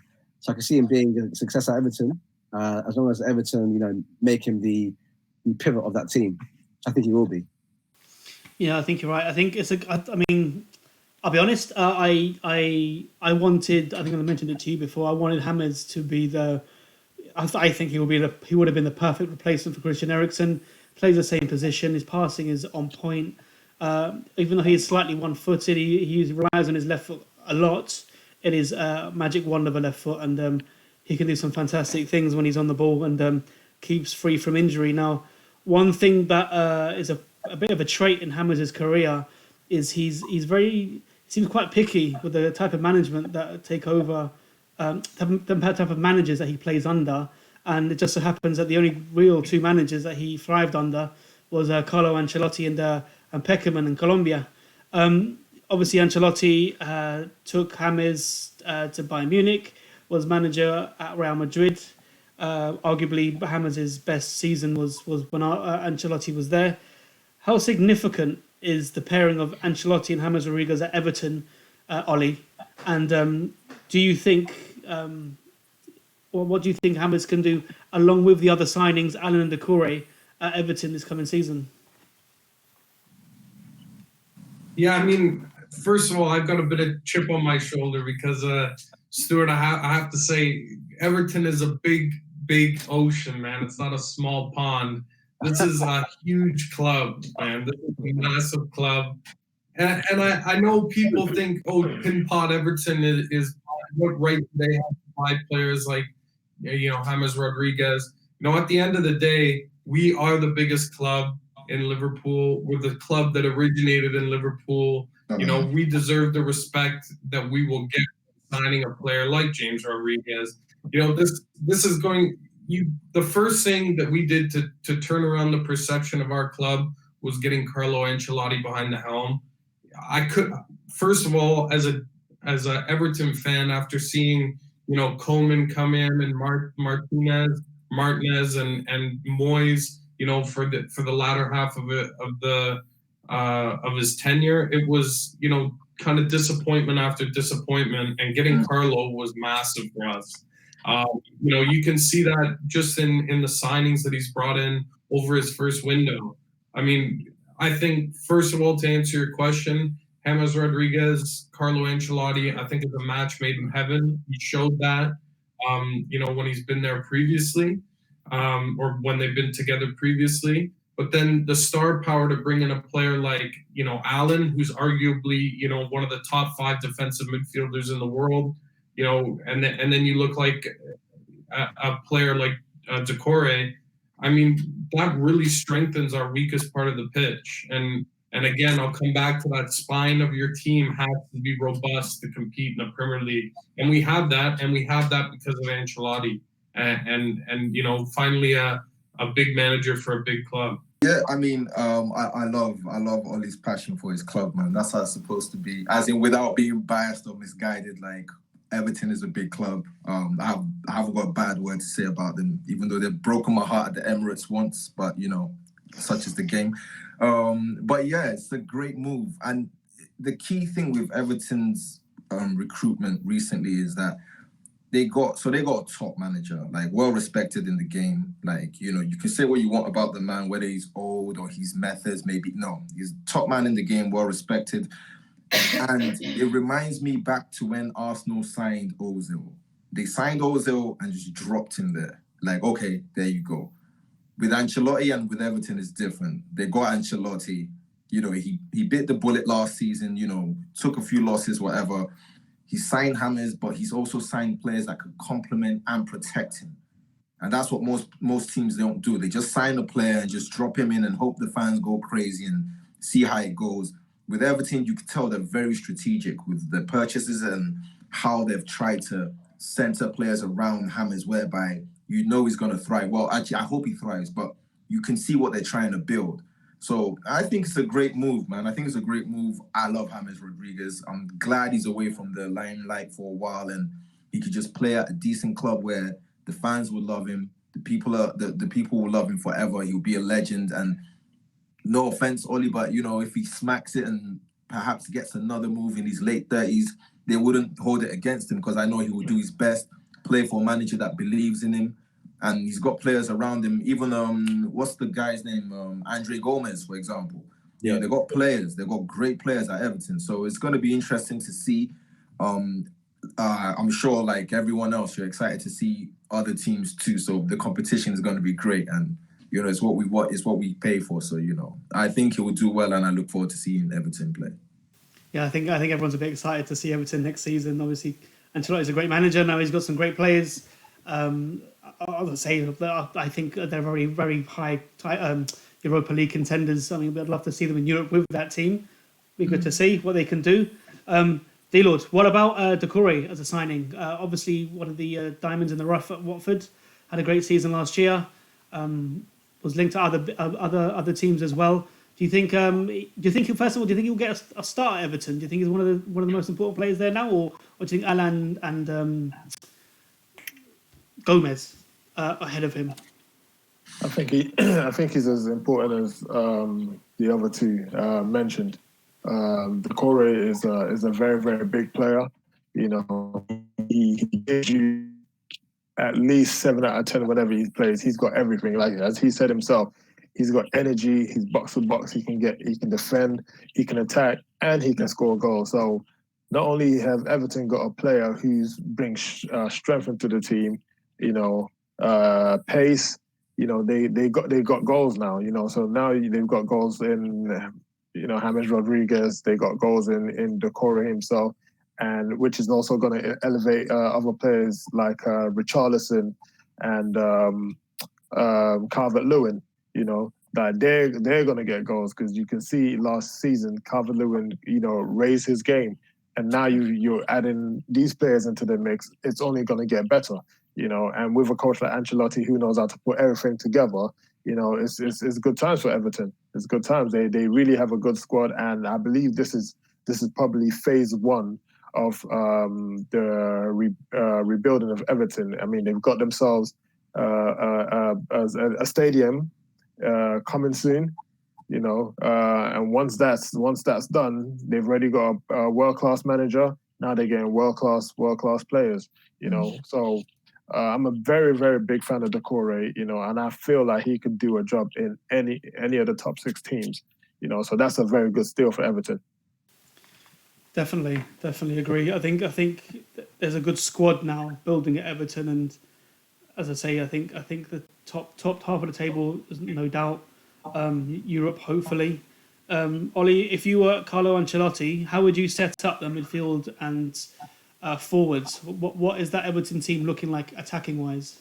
Speaker 3: So I can see him being a success at Everton, as long as Everton make him the pivot of that team. I think he will be. Yeah,
Speaker 1: I think you're right. I think I'll be honest. I wanted. I think I mentioned it to you before. I wanted James to be the. I think he would have been the perfect replacement for Christian Eriksen. Plays the same position. His passing is on point. Even though he is slightly one-footed, he relies on his left foot a lot. It is magic wand of a left foot, and he can do some fantastic things when he's on the ball and keeps free from injury. Now, one thing that is a bit of a trait in James' career is he seems quite picky with the type of management that take over, the type of managers that he plays under. And it just so happens that the only real 2 managers that he thrived under was Carlo Ancelotti and Peckerman in Colombia. Obviously, Ancelotti took James to Bayern Munich, was manager at Real Madrid. Arguably, James' best season was when Ancelotti was there. How significant is the pairing of Ancelotti and James Rodriguez at Everton, Ollie? And do you think... what do you think James can do along with the other signings, Allen and Doucouré, at Everton this coming season?
Speaker 2: Yeah, first of all, I've got a bit of chip on my shoulder because, Stuart, I have to say, Everton is a big ocean, man. It's not a small pond. This is a huge club, man. This is a massive club. And I know people think, Pinpot Everton is what right they have to buy players like James Rodriguez. At the end of the day, we are the biggest club in Liverpool. We're the club that originated in Liverpool. We deserve the respect that we will get signing a player like James Rodriguez. This is going. The first thing that we did to turn around the perception of our club was getting Carlo Ancelotti behind the helm. First of all, as a Everton fan, after seeing Coleman come in and Martinez and Moyes, for the latter half of his tenure, it was kind of disappointment after disappointment, and getting Carlo was massive for us. You can see that just in the signings that he's brought in over his first window. I think, first of all, to answer your question, James Rodriguez, Carlo Ancelotti, I think is a match made in heaven. He showed that, when he's been there previously, or when they've been together previously. But then the star power to bring in a player like, Allen, who's arguably, one of the top 5 defensive midfielders in the world, and then you look like a player like Doucouré. That really strengthens our weakest part of the pitch. And again, I'll come back to that spine of your team has to be robust to compete in the Premier League. And we have that because of Ancelotti. And finally a big manager for a big club.
Speaker 5: Yeah, I love Ollie's passion for his club, man. That's how it's supposed to be. As in, without being biased or misguided, like, Everton is a big club. I haven't got a bad word to say about them, even though they've broken my heart at the Emirates once. But, such is the game. But yeah, it's a great move. And the key thing with Everton's recruitment recently is that they got a top manager, like well respected in the game. Like, you know, you can say what you want about the man, whether he's old or his methods, maybe. No, he's top man in the game, well respected. And it reminds me back to when Arsenal signed Ozil. They signed Ozil and just dropped him there. Like, okay, there you go. With Ancelotti and with Everton, it's different. They got Ancelotti. You know, he bit the bullet last season, you know, took a few losses, whatever. He signed James, but he's also signed players that could complement and protect him. And that's what most teams don't do. They just sign a player and just drop him in and hope the fans go crazy and see how it goes. With Everton, you can tell they're very strategic with the purchases and how they've tried to center players around James, whereby you know he's going to thrive. Well, actually, I hope he thrives, but you can see what they're trying to build. So I think it's a great move, man. I think it's a great move. I love James Rodriguez. I'm glad he's away from the limelight for a while and he could just play at a decent club where the fans will love him. The people will love him forever. He'll be a legend. And no offense, Oli, but you know, if he smacks it and perhaps gets another move in his late 30s, they wouldn't hold it against him because I know he will do his best, play for a manager that believes in him. And he's got players around him. Even what's the guy's name? Andre Gomez, for example. Yeah, they got players. They got great players at Everton. So it's going to be interesting to see. I'm sure, like everyone else, you're excited to see other teams too. So the competition is going to be great, and you know, it's what we pay for. So you know, I think he will do well, and I look forward to seeing Everton play.
Speaker 1: Yeah, I think everyone's a bit excited to see Everton next season. Obviously, Ancelotti's a great manager. Now he's got some great players. I would say I think they're very, very high Europa League contenders. I mean, I'd love to see them in Europe with that team. Be good to see what they can do. D-Lord, what about Doucouré as a signing? Obviously, one of the diamonds in the rough at Watford. Had a great season last year. Was linked to other teams as well. Do you think first of all, do you think he'll get a start at Everton? Do you think he's one of the most important players there now, or do you think Alan and Gomez ahead of him?
Speaker 4: I think he's as important as the other two mentioned. Doucouré is a very, very big player. You know, he gives you at least 7 out of 10 whenever he plays. He's got everything. Like as he said himself, he's got energy. He's box to box. He can defend. He can attack, and he can score a goal. So not only have Everton got a player who's brings strength into the team, you know, pace. You know, they got goals now. You know, so now they've got goals in. You know, James Rodriguez, they got goals in Doucouré himself, and which is also going to elevate other players like Richarlison and Calvert-Lewin. You know, that they're going to get goals because you can see last season Calvert-Lewin, you know, raised his game, and now you're adding these players into the mix. It's only going to get better. You know, and with a coach like Ancelotti who knows how to put everything together. You know, it's good times for Everton. It's good times. They really have a good squad, and I believe this is probably phase one of the rebuilding of Everton. I mean, they've got themselves a stadium coming soon. You know, and once that's done, they've already got a world-class manager. Now they're getting world-class players. You know, so. I'm a very, very big fan of Doucouré, you know, and I feel like he could do a job in any of the top 6 teams, you know. So that's a very good steal for Everton.
Speaker 1: Definitely agree. I think there's a good squad now building at Everton, and as I say, I think the top half of the table is no doubt Europe, hopefully. Ollie, if you were Carlo Ancelotti, how would you set up the midfield and forwards? What is that Everton team looking like attacking wise?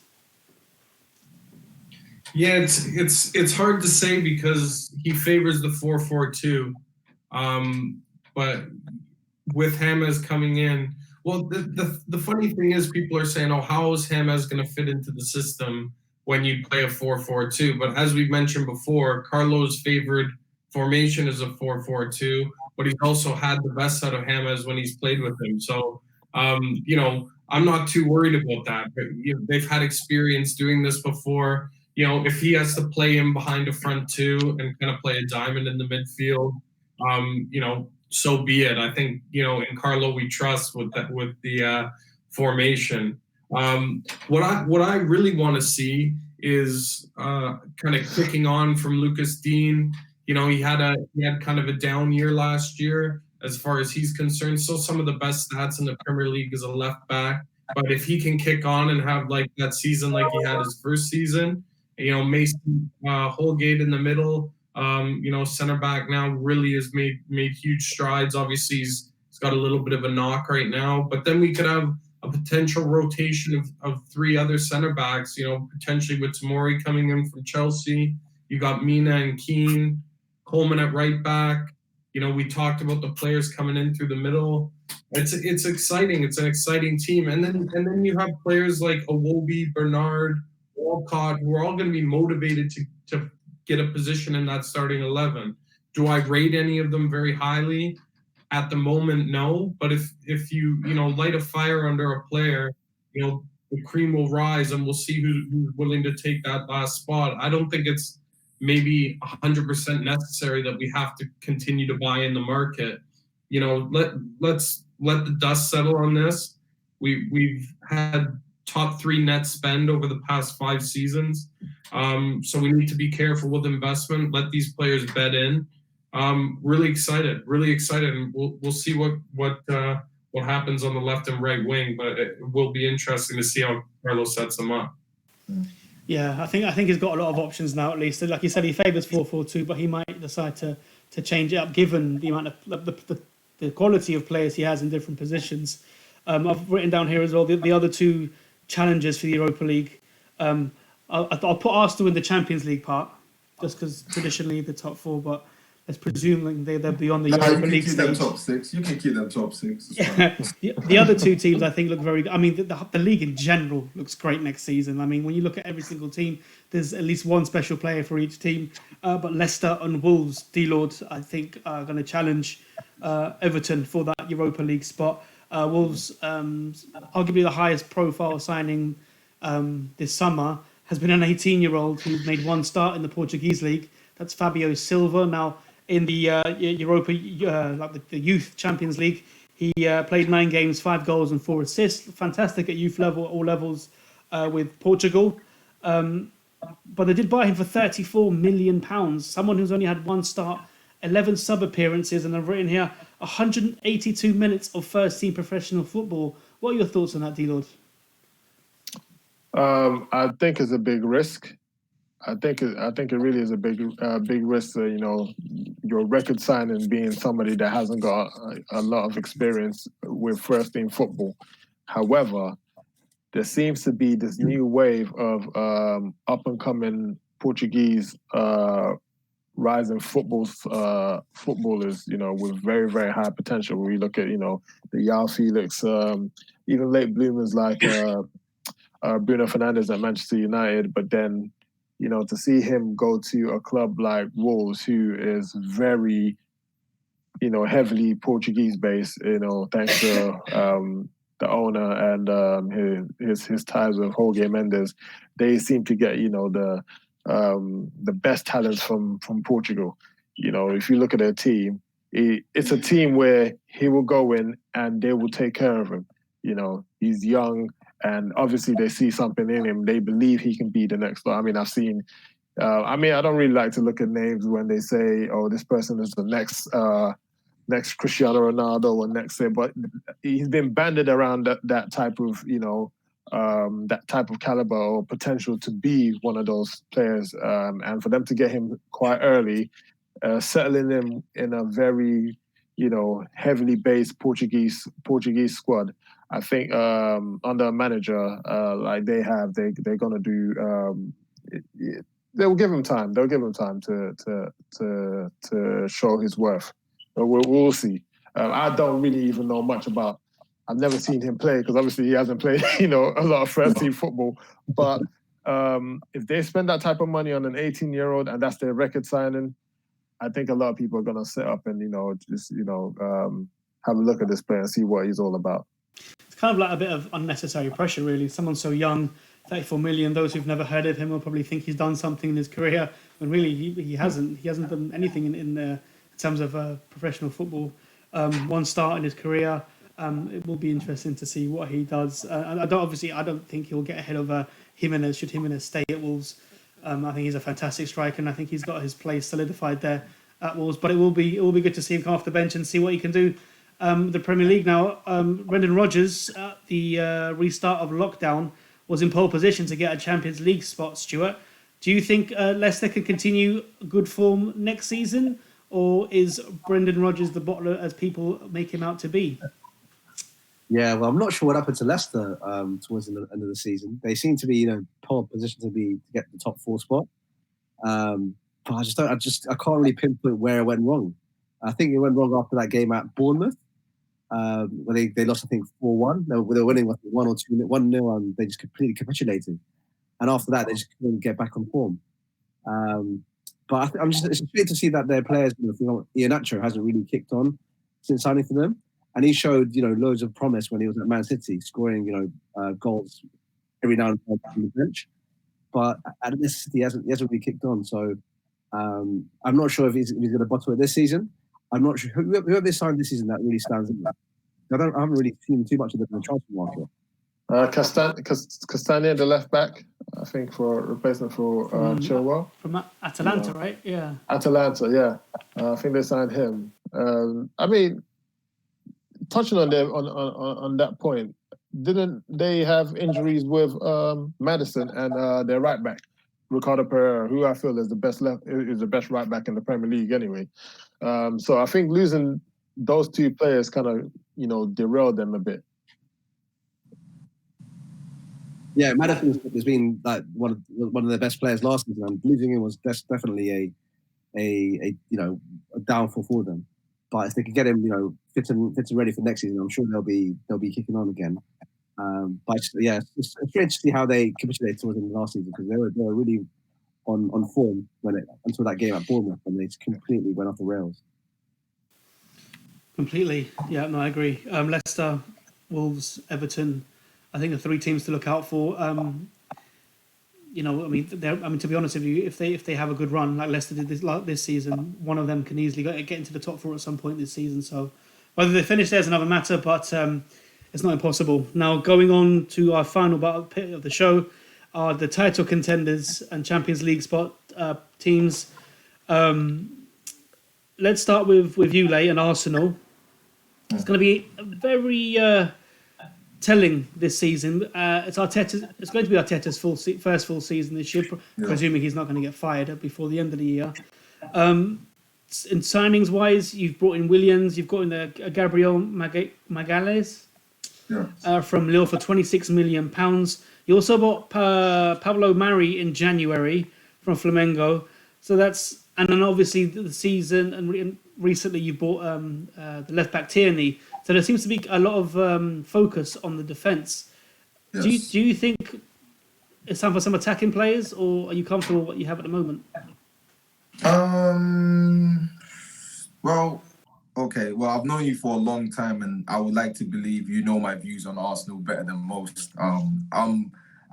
Speaker 2: Yeah, it's hard to say because he favors the 4-4-2, but with James coming in, well, the funny thing is people are saying, oh, how is James going to fit into the system when you play a 4-4-2? But as we mentioned before, Carlo's favored formation is a 4-4-2, but he's also had the best out of James when he's played with him. So you know, I'm not too worried about that. But they've had experience doing this before. if he has to play in behind a front two and kind of play a diamond in the midfield, so be it. I think, in Carlo we trust with the formation. What I really want to see is kind of kicking on from Lucas Dean. He had kind of a down year last year as far as he's concerned. Still some of the best stats in the Premier League as a left back. But if he can kick on and have like that season like he had his first season, Mason Holgate in the middle, center back now really has made huge strides. Obviously, he's got a little bit of a knock right now, but then we could have a potential rotation of three other center backs, potentially with Tomori coming in from Chelsea. You got Mina and Keane, Coleman at right back. We talked about the players coming in through the middle. It's exciting. It's an exciting team. And then you have players like Iwobi, Bernard, Walcott, who are all going to be motivated to get a position in that starting 11. Do I rate any of them very highly? At the moment, no. But if you light a fire under a player, the cream will rise, and we'll see who's willing to take that last spot. I don't think it's maybe 100% necessary that we have to continue to buy in the market. Let's let the dust settle on this. We've had top 3 net spend over the past 5 seasons. So we need to be careful with investment. Let these players bet in. Really excited. And we'll see what happens on the left and right wing, but it will be interesting to see how Carlos sets them up.
Speaker 1: Yeah, I think he's got a lot of options now. At least, like you said, he favours 4-4-2, but he might decide to change it up given the amount of the quality of players he has in different positions. I've written down here as well the other 2 challenges for the Europa League. I'll put Arsenal in the Champions League part, just because traditionally the top 4, but let's presume they're beyond the Europa League stage.
Speaker 5: You can keep them top 6.
Speaker 1: Yeah. The other 2 teams I think look very good. I mean, the league in general looks great next season. I mean, when you look at every single team, there's at least one special player for each team. But Leicester and Wolves, D-Lord, I think are going to challenge Everton for that Europa League spot. Wolves, arguably the highest profile signing this summer, has been an 18-year-old who made 1 start in the Portuguese league. That's Fabio Silva. Now, in the Europa, the Youth Champions League, he played 9 games, 5 goals and 4 assists. Fantastic at youth level, all levels with Portugal. But they did buy him for £34 million. Someone who's only had 1 start, 11 sub-appearances, and I've written here 182 minutes of first-team professional football. What are your thoughts on that, D-Lord?
Speaker 4: I think it's a big risk. I think it really is a big risk. Your record signing being somebody that hasn't got a lot of experience with first team football. However, there seems to be this new wave of up and coming Portuguese rising footballers. With very, very high potential. When we look at the João Felix, even late bloomers like Bruno Fernandes at Manchester United, but then. To see him go to a club like Wolves, who is very, heavily Portuguese based, thanks to the owner and his ties with Jorge Mendes, they seem to get, the best talents from Portugal. If you look at their team, it's a team where he will go in and they will take care of him. He's young. And obviously, they see something in him. They believe he can be the next star. I mean, I've seen. I don't really like to look at names when they say, "Oh, this person is the next Cristiano Ronaldo or next." But he's been banded around that type of, that type of caliber or potential to be one of those players. And for them to get him quite early, settling him in a very, heavily based Portuguese squad. I think under a manager like they're gonna do. They'll give him time. They'll give him time to show his worth. But we'll see. I don't really even know much about. I've never seen him play because obviously he hasn't played, a lot of first team football. But if they spend that type of money on an 18-year-old and that's their record signing, I think a lot of people are gonna sit up and have a look at this player and see what he's all about.
Speaker 1: It's kind of like a bit of unnecessary pressure, really. Someone so young, 34 million. Those who've never heard of him will probably think he's done something in his career, when really he hasn't. He hasn't done anything in terms of professional football. One start in his career. It will be interesting to see what he does. I don't think he'll get ahead of Jimenez. Should Jimenez stay at Wolves, I think he's a fantastic striker, and I think he's got his place solidified there at Wolves. But it will be good to see him come off the bench and see what he can do. The Premier League now. Brendan Rodgers, at the restart of lockdown, was in pole position to get a Champions League spot. Stuart, do you think Leicester can continue good form next season, or is Brendan Rodgers the bottler as people make him out to be?
Speaker 3: Yeah, well, I'm not sure what happened to Leicester towards the end of the season. They seem to be, pole position to get the top 4 spot. But I can't really pinpoint where it went wrong. I think it went wrong after that game at Bournemouth, where they lost, I think, 4-1. They were winning 1 or 1-0, and they just completely capitulated. And after that, they just couldn't get back on form. But it's great to see that their players, Iheanacho hasn't really kicked on since signing for them. And he showed, loads of promise when he was at Man City, scoring, goals every now and then on the bench. But at this City, he hasn't really kicked on. So I'm not sure if he's going to bottle it this season. I'm not sure whoever they signed this season that really stands out. I haven't really seen too much of them in the transfer market.
Speaker 4: Castagna, the left back, I think, for replacement for Chilwell.
Speaker 1: From Atalanta, right? Yeah.
Speaker 4: Atalanta, yeah. I think they signed him. Touching on them on that point, didn't they have injuries with Maddison and their right back, Ricardo Pereira, who I feel is the best right back in the Premier League anyway. So I think losing those 2 players kind of derailed them a bit.
Speaker 3: Yeah, Maddison has been like one of the best players last season, and losing him was definitely a downfall for them. But if they can get him, fit and ready for next season, I'm sure they'll be kicking on again. But it's great to see how they capitulated towards them last season, because they were really on form until that game at Bournemouth, and they just completely went off the rails.
Speaker 1: Completely, yeah, no, I agree. Leicester, Wolves, Everton, I think the 3 teams to look out for. To be honest with you, if they have a good run like Leicester did this season, one of them can easily get into the top 4 at some point this season. So whether they finish there is another matter, but it's not impossible. Now, going on to our final part of the show, are the title contenders and Champions League spot teams. Let's start with you, Lay, and Arsenal. It's going to be very telling this season. It's going to be Arteta's first full season this year, presuming he's not going to get fired before the end of the year. In signings wise, you've brought in Williams, you've got in Gabriel Magalhaes from Lille for £26 million. You also bought Pablo Mari in January from Flamengo. So and then obviously the season, and recently you bought the left back Tierney. So there seems to be a lot of focus on the defence. Yes. Do you think it's time for some attacking players, or are you comfortable with what you have at the moment?
Speaker 5: Well, I've known you for a long time, and I would like to believe you know my views on Arsenal better than most.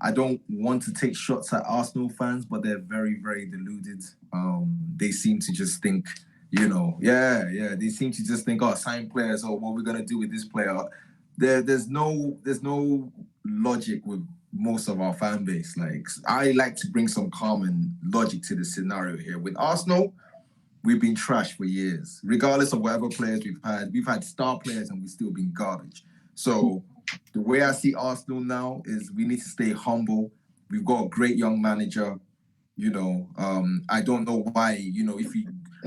Speaker 5: I don't want to take shots at Arsenal fans, but they're very, very deluded. They seem to just think, they seem to just think, sign players, or what we're gonna do with this player. There's no logic with most of our fan base. Like, I like to bring some calm and logic to the scenario here. With Arsenal, we've been trash for years. Regardless of whatever players we've had star players, and we've still been garbage. So the way I see Arsenal now is we need to stay humble. We've got a great young manager. I don't know why, if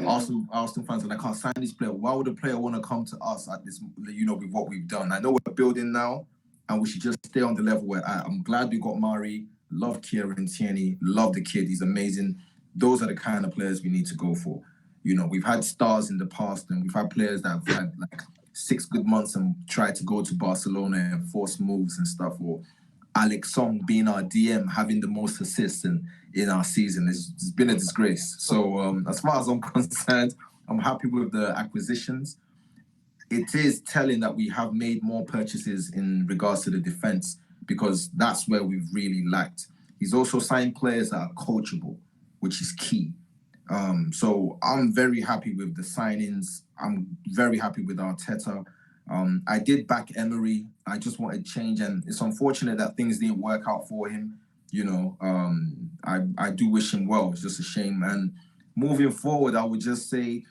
Speaker 5: Arsenal fans are like, can't sign this player. Why would a player want to come to us at this, with what we've done? I know we're building now, and we should just stay on the level we're at. I'm glad we got Mari. Love Kieran Tierney. Love the kid. He's amazing. Those are the kind of players we need to go for. We've had stars in the past, and we've had players that have had like 6 good months and tried to go to Barcelona and force moves and stuff, or Alex Song being our DM, having the most assists in our season. It's been a disgrace. So as far as I'm concerned, I'm happy with the acquisitions. It is telling that we have made more purchases in regards to the defense, because that's where we've really lacked. He's also signed players that are coachable, which is key. So I'm very happy with the signings. I'm very happy with Arteta. I did back Emery. I just wanted change, and it's unfortunate that things didn't work out for him. I do wish him well. It's just a shame. And moving forward, I would just say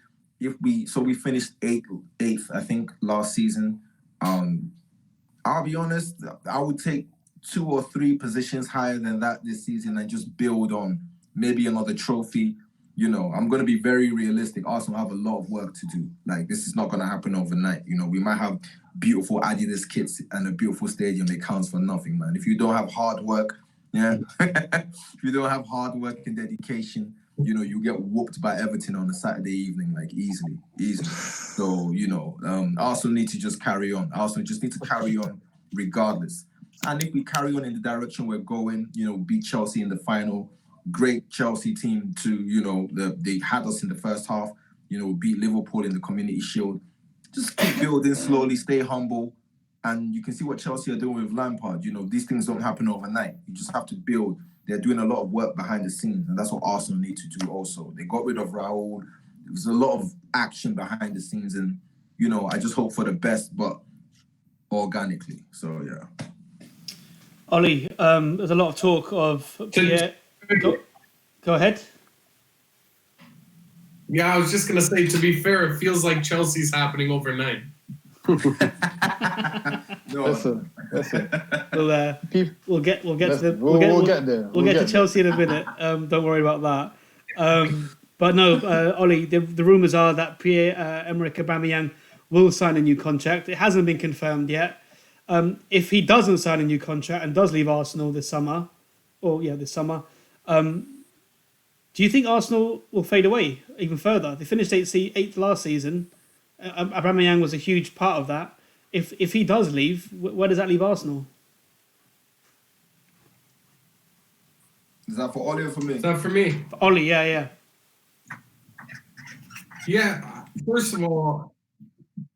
Speaker 5: we finished eighth, I think, last season. I'll be honest, I would take 2 or 3 positions higher than that this season and just build on maybe another trophy. I'm going to be very realistic. Arsenal have a lot of work to do. Like, this is not going to happen overnight. We might have beautiful Adidas kits and a beautiful stadium. It counts for nothing, man. If you don't have hard work, if you don't have hard work and dedication, you get whooped by Everton on a Saturday evening, like easily. So, Arsenal need to just carry on. Arsenal just need to carry on regardless. And if we carry on in the direction we're going, beat Chelsea in the final, great Chelsea team to, they had us in the first half, beat Liverpool in the Community Shield. Just keep building slowly, stay humble. And you can see what Chelsea are doing with Lampard. These things don't happen overnight. You just have to build. They're doing a lot of work behind the scenes, and that's what Arsenal need to do also. They got rid of Raul. There was a lot of action behind the scenes, and, I just hope for the best, but organically. So, yeah.
Speaker 1: Ollie, there's a lot of talk of... Go ahead.
Speaker 2: Yeah, I was just going to say, to be fair, it feels like Chelsea's happening overnight.
Speaker 4: Listen.
Speaker 1: We'll get to Chelsea in a minute. Don't worry about that. But no, Ollie, the rumours are that Pierre-Emerick Aubameyang will sign a new contract. It hasn't been confirmed yet. If he doesn't sign a new contract and does leave Arsenal this summer, do you think Arsenal will fade away even further? They finished eighth last season. Aubameyang was a huge part of that. If he does leave, where does that leave Arsenal?
Speaker 5: Is that for Ollie or for me?
Speaker 2: Is that for me?
Speaker 1: For Ollie, yeah.
Speaker 2: Yeah, first of all,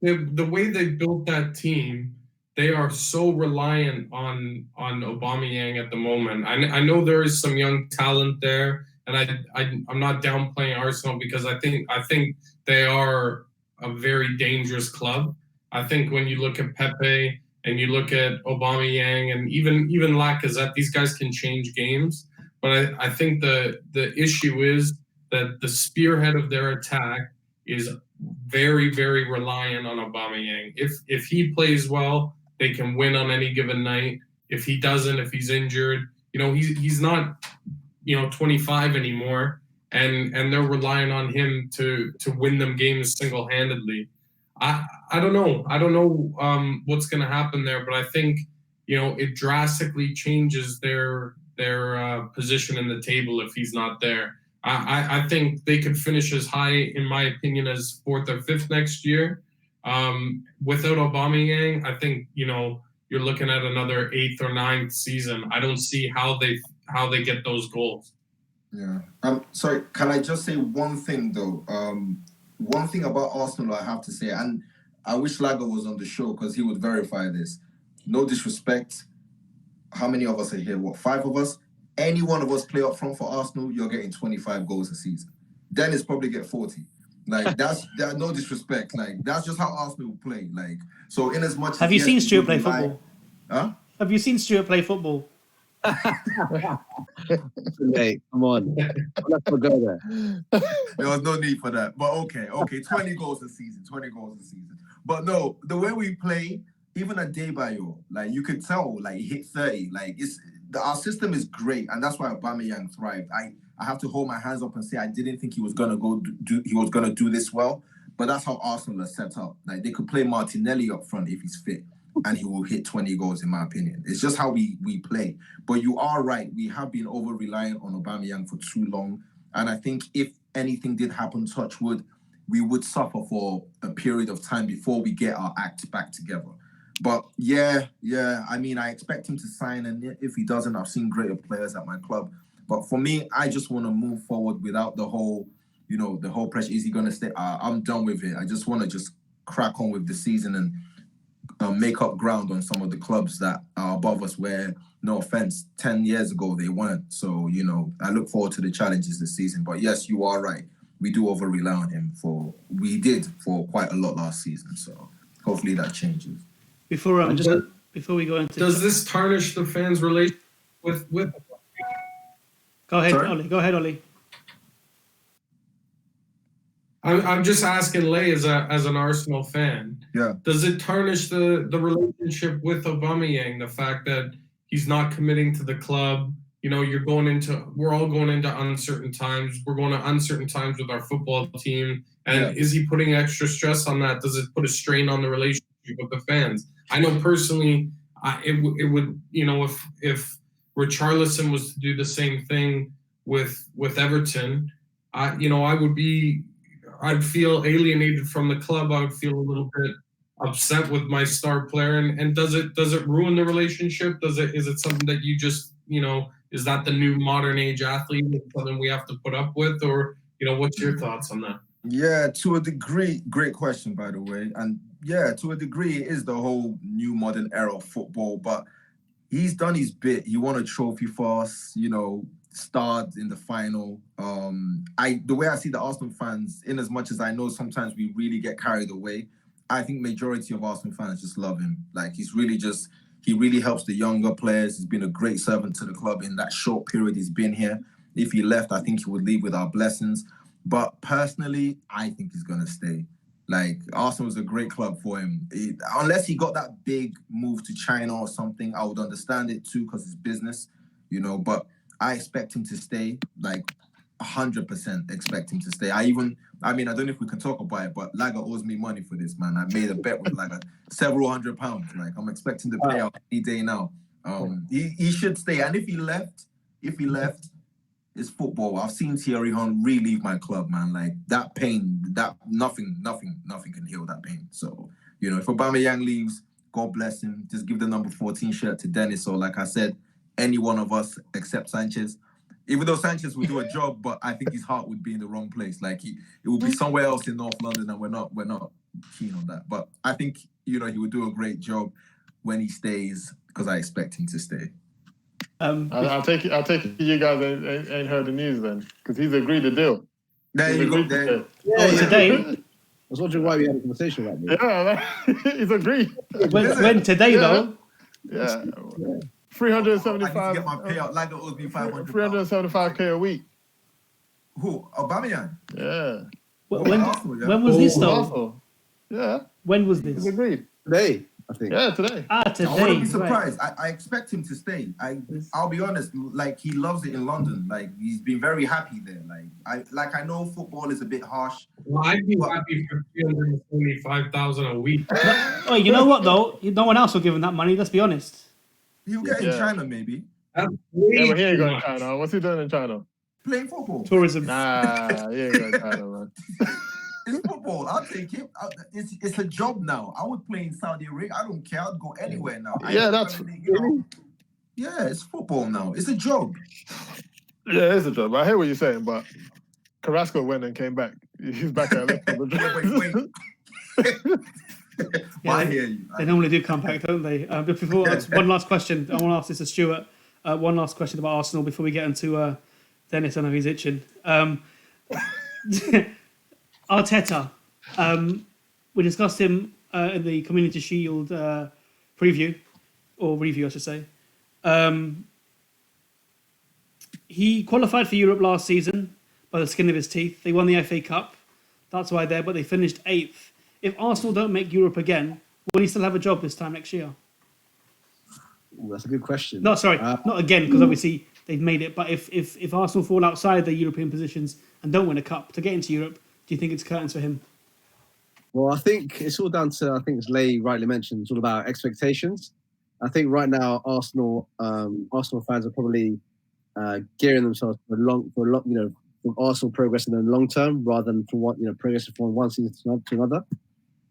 Speaker 2: the way they built that team, they are so reliant on Aubameyang at the moment. I know there is some young talent there, and I'm not downplaying Arsenal because I think they are a very dangerous club. I think when you look at Pepe and you look at Aubameyang and even Lacazette, these guys can change games. But I think the issue is that the spearhead of their attack is very, very reliant on Aubameyang. If he plays well, they can win on any given night. If he doesn't, if he's injured, he's not 25 anymore, and they're relying on him to win them games single-handedly. I don't know what's going to happen there, but I think it drastically changes their position in the table if he's not there. I think they could finish as high, in my opinion, as 4th or 5th next year. Without Aubameyang, I think you're looking at another 8th or 9th season. I don't see how they get those goals.
Speaker 5: Yeah. Sorry, can I just say one thing though? One thing about Arsenal I have to say, and I wish Lago was on the show because he would verify this. No disrespect. How many of us are here? 5 of us? Any one of us play up front for Arsenal, you're getting 25 goals a season. Dennis probably get 40. Like, that's no disrespect. Like, that's just how Arsenal play. Like, so in as much.
Speaker 1: Have you seen Stuart play football?
Speaker 5: Huh?
Speaker 1: Have you seen Stuart play football?
Speaker 3: Hey, come on. Let's not go there.
Speaker 5: There was no need for that. But okay. 20 goals a season. But no, the way we play, even at Debayo, like, you could tell, like, he hit 30. Like, our system is great, and that's why Aubameyang thrived. I have to hold my hands up and say I didn't think he was gonna do this well, but that's how Arsenal are set up. Like, they could play Martinelli up front if he's fit, and he will hit 20 goals, in my opinion. It's just how we play. But you are right. We have been over-reliant on Aubameyang for too long, and I think if anything did happen, touch wood, we would suffer for a period of time before we get our act back together. But yeah. I mean, I expect him to sign, and if he doesn't, I've seen greater players at my club. But for me, I just want to move forward without the whole pressure. Is he going to stay? I'm done with it. I just want to just crack on with the season and make up ground on some of the clubs that are above us where, no offense, 10 years ago they weren't. So, I look forward to the challenges this season. But yes, you are right. We do over-rely on him we did for quite a lot last season. So hopefully that changes.
Speaker 1: Before we go into...
Speaker 2: Does this tarnish the fans' relationship with
Speaker 1: Go ahead,
Speaker 5: Sorry?
Speaker 1: Ollie. Go ahead, Ollie.
Speaker 2: I'm just asking Lay as an Arsenal fan.
Speaker 5: Yeah.
Speaker 2: Does it tarnish the relationship with Aubameyang, the fact that he's not committing to the club? We're all going into uncertain times. We're going to uncertain times with our football team. And is he putting extra stress on that? Does it put a strain on the relationship with the fans? I know personally, it would, if Richarlison was to do the same thing with Everton, I'd feel alienated from the club. I would feel a little bit upset with my star player. And does it ruin the relationship? Is it something that you just, is that the new modern age athlete? Something we have to put up with? Or, what's your thoughts on that?
Speaker 5: Yeah, to a degree, great question, by the way. And yeah, to a degree, it is the whole new modern era of football, but he's done his bit. He won a trophy for us, starred in the final. The way I see the Arsenal fans, in as much as I know sometimes we really get carried away, I think majority of Arsenal fans just love him. Like he really helps the younger players. He's been a great servant to the club in that short period he's been here. If he left, I think he would leave with our blessings. But personally, I think he's gonna stay. Like Arsenal was a great club for him. Unless he got that big move to China or something, I would understand it too because it's business, But I expect him to stay, like 100% expect him to stay. I don't know if we can talk about it, but Lager owes me money for this, man. I made a bet with Lager, several £100s. Like I'm expecting to pay out any day now. He should stay. And if he left, it's football. I've seen Thierry Henry leave my club, man. Like that pain, nothing can heal that pain. So, if Aubameyang leaves, God bless him. Just give the number 14 shirt to Dennis. Or like I said, any one of us except Sanchez. Even though Sanchez would do a job, but I think his heart would be in the wrong place. Like it would be somewhere else in North London, and we're not keen on that. But I think he would do a great job when he stays because I expect him to stay.
Speaker 4: I'll take it you guys ain't heard the news then, because he's agreed to deal.
Speaker 5: There you go. There.
Speaker 1: Today.
Speaker 3: I was wondering why we had a conversation about this.
Speaker 4: Yeah, he's agreed.
Speaker 1: When today though?
Speaker 4: Yeah. 375.
Speaker 5: I need to get my payout. Like it owes me 500.
Speaker 4: 375k a week.
Speaker 5: Who? Aubameyang?
Speaker 4: Yeah.
Speaker 1: When was this though?
Speaker 4: Arsenal. Yeah.
Speaker 1: When was this?
Speaker 4: He's agreed.
Speaker 3: Today, I think.
Speaker 4: Yeah, today.
Speaker 1: Today.
Speaker 5: I wouldn't be surprised. Right. I expect him to stay. I'll be honest. Like he loves it in London. Like he's been very happy there. I know football is a bit harsh.
Speaker 2: Well, I'd be happy for 375,000 a week.
Speaker 1: Oh, you know what though? No one else will give him that money. Let's be honest.
Speaker 5: He'll get in China maybe.
Speaker 4: Yeah, but he ain't going to China. What's he doing in China?
Speaker 5: Playing football.
Speaker 1: Tourism.
Speaker 4: Nah, he ain't going to China, man.
Speaker 5: It's football. I'll take him. It's a job now. I would play in Saudi Arabia. I don't care. I'd go anywhere now. Yeah, it's football now. It's a job.
Speaker 4: Yeah, it's a job. I hear what you're saying, but Carrasco went and came back. He's back at
Speaker 5: Wait. I hear you.
Speaker 1: They normally do come back, don't they? But before one last question, I want to ask this to Stuart. One last question about Arsenal before we get into Dennis. I know he's itching. Arteta. We discussed him in the Community Shield preview or review, I should say. He qualified for Europe last season by the skin of his teeth. They won the FA Cup. That's why but they finished 8th. If Arsenal don't make Europe again, will he still have a job this time next year?
Speaker 3: Ooh, that's a good question.
Speaker 1: No, sorry, not again, because obviously they've made it. But if Arsenal fall outside the European positions and don't win a cup to get into Europe, do you think it's curtains for him?
Speaker 3: Well, I think it's all down to, as Lay rightly mentioned, it's all about expectations. I think right now Arsenal fans are probably gearing themselves for Arsenal progressing in the long term rather than progressing from one season to another.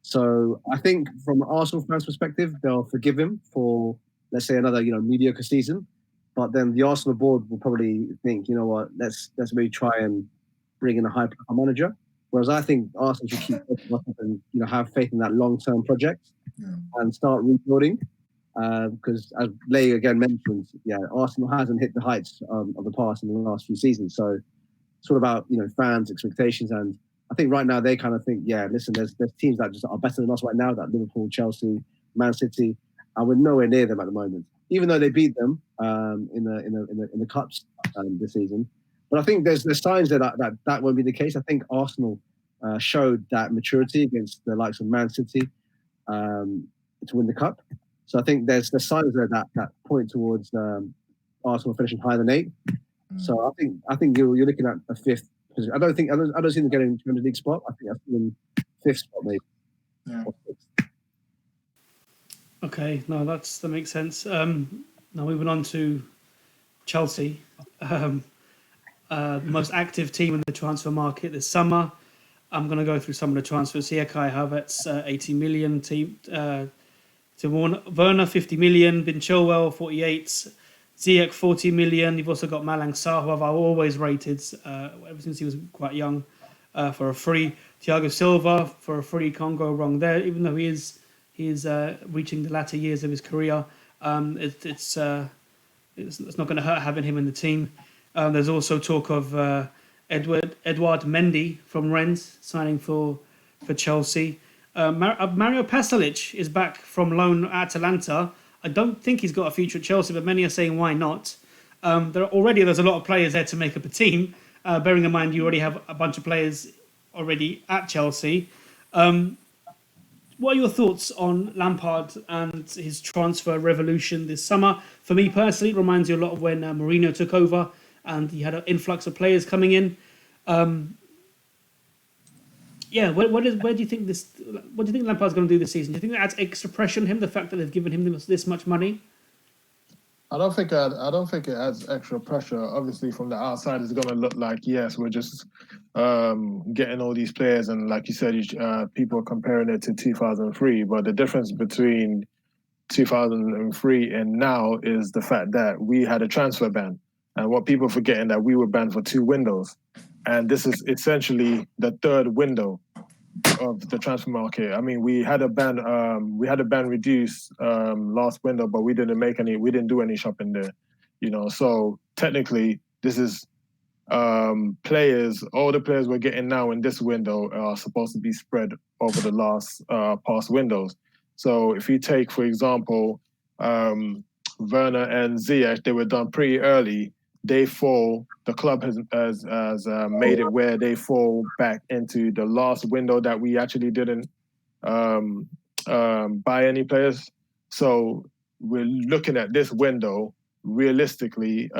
Speaker 3: So I think from an Arsenal fans' perspective, they'll forgive him for, let's say, another mediocre season. But then the Arsenal board will probably think, you know what, let's maybe try and bring in a high-profile manager. Whereas I think Arsenal should keep focused up and have faith in that long-term project and start rebuilding. Because as Lay again mentioned, Arsenal hasn't hit the heights of the past in the last few seasons. So it's all about fans' expectations, and I think right now they kind of think, listen, there's teams that just are better than us right now, that Liverpool, Chelsea, Man City, and we're nowhere near them at the moment. Even though they beat them in the cups this season, but I think there's signs that won't be the case. I think Arsenal showed that maturity against the likes of Man City to win the cup. So I think there's signs there that point towards Arsenal finishing higher than 8. So I think you're looking at a 5th position. I don't see them getting Champions League spot. I think I see them 5th spot maybe.
Speaker 5: Yeah.
Speaker 1: Okay, no, that makes sense. Now moving on to Chelsea, most active team in the transfer market this summer. I'm going to go through some of the transfers here. Kai Havertz, 80 million team. To Werner, 50 million. Ben Chilwell, 48. Ziyech, 40 million. You've also got Malang Sarr, who I've always rated ever since he was quite young, for a free. Thiago Silva for a free. Can't go wrong there. Even though he is reaching the latter years of his career, it's not going to hurt having him in the team. There's also talk of Edouard Mendy from Rennes signing for Chelsea. Mario Pasalic is back from loan at Atalanta. I don't think he's got a future at Chelsea, but many are saying why not. There's a lot of players there to make up a team. Bearing in mind you already have a bunch of players already at Chelsea. What are your thoughts on Lampard and his transfer revolution this summer? For me personally, it reminds you a lot of when Mourinho took over and he had an influx of players coming in. Where do you think what do you think Lampard's going to do this season? Do you think that adds extra pressure on him, the fact that they've given him this much money?
Speaker 4: I don't think it adds extra pressure. Obviously, from the outside, it's going to look like, yes, we're just getting all these players, and like you said, people are comparing it to 2003. But the difference between 2003 and now is the fact that we had a transfer ban, and what people are forgetting that we were banned for 2 windows, and this is essentially the 3rd window of the transfer market. I mean, we had a ban reduced last window, but we didn't do any shopping there, So technically, this is players. All the players we're getting now in this window are supposed to be spread over the last past windows. So if you take, for example, Werner and Ziyech, they were done pretty early. They fall. The club has made it where they fall back into the last window that we actually didn't buy any players. So we're looking at this window. Realistically,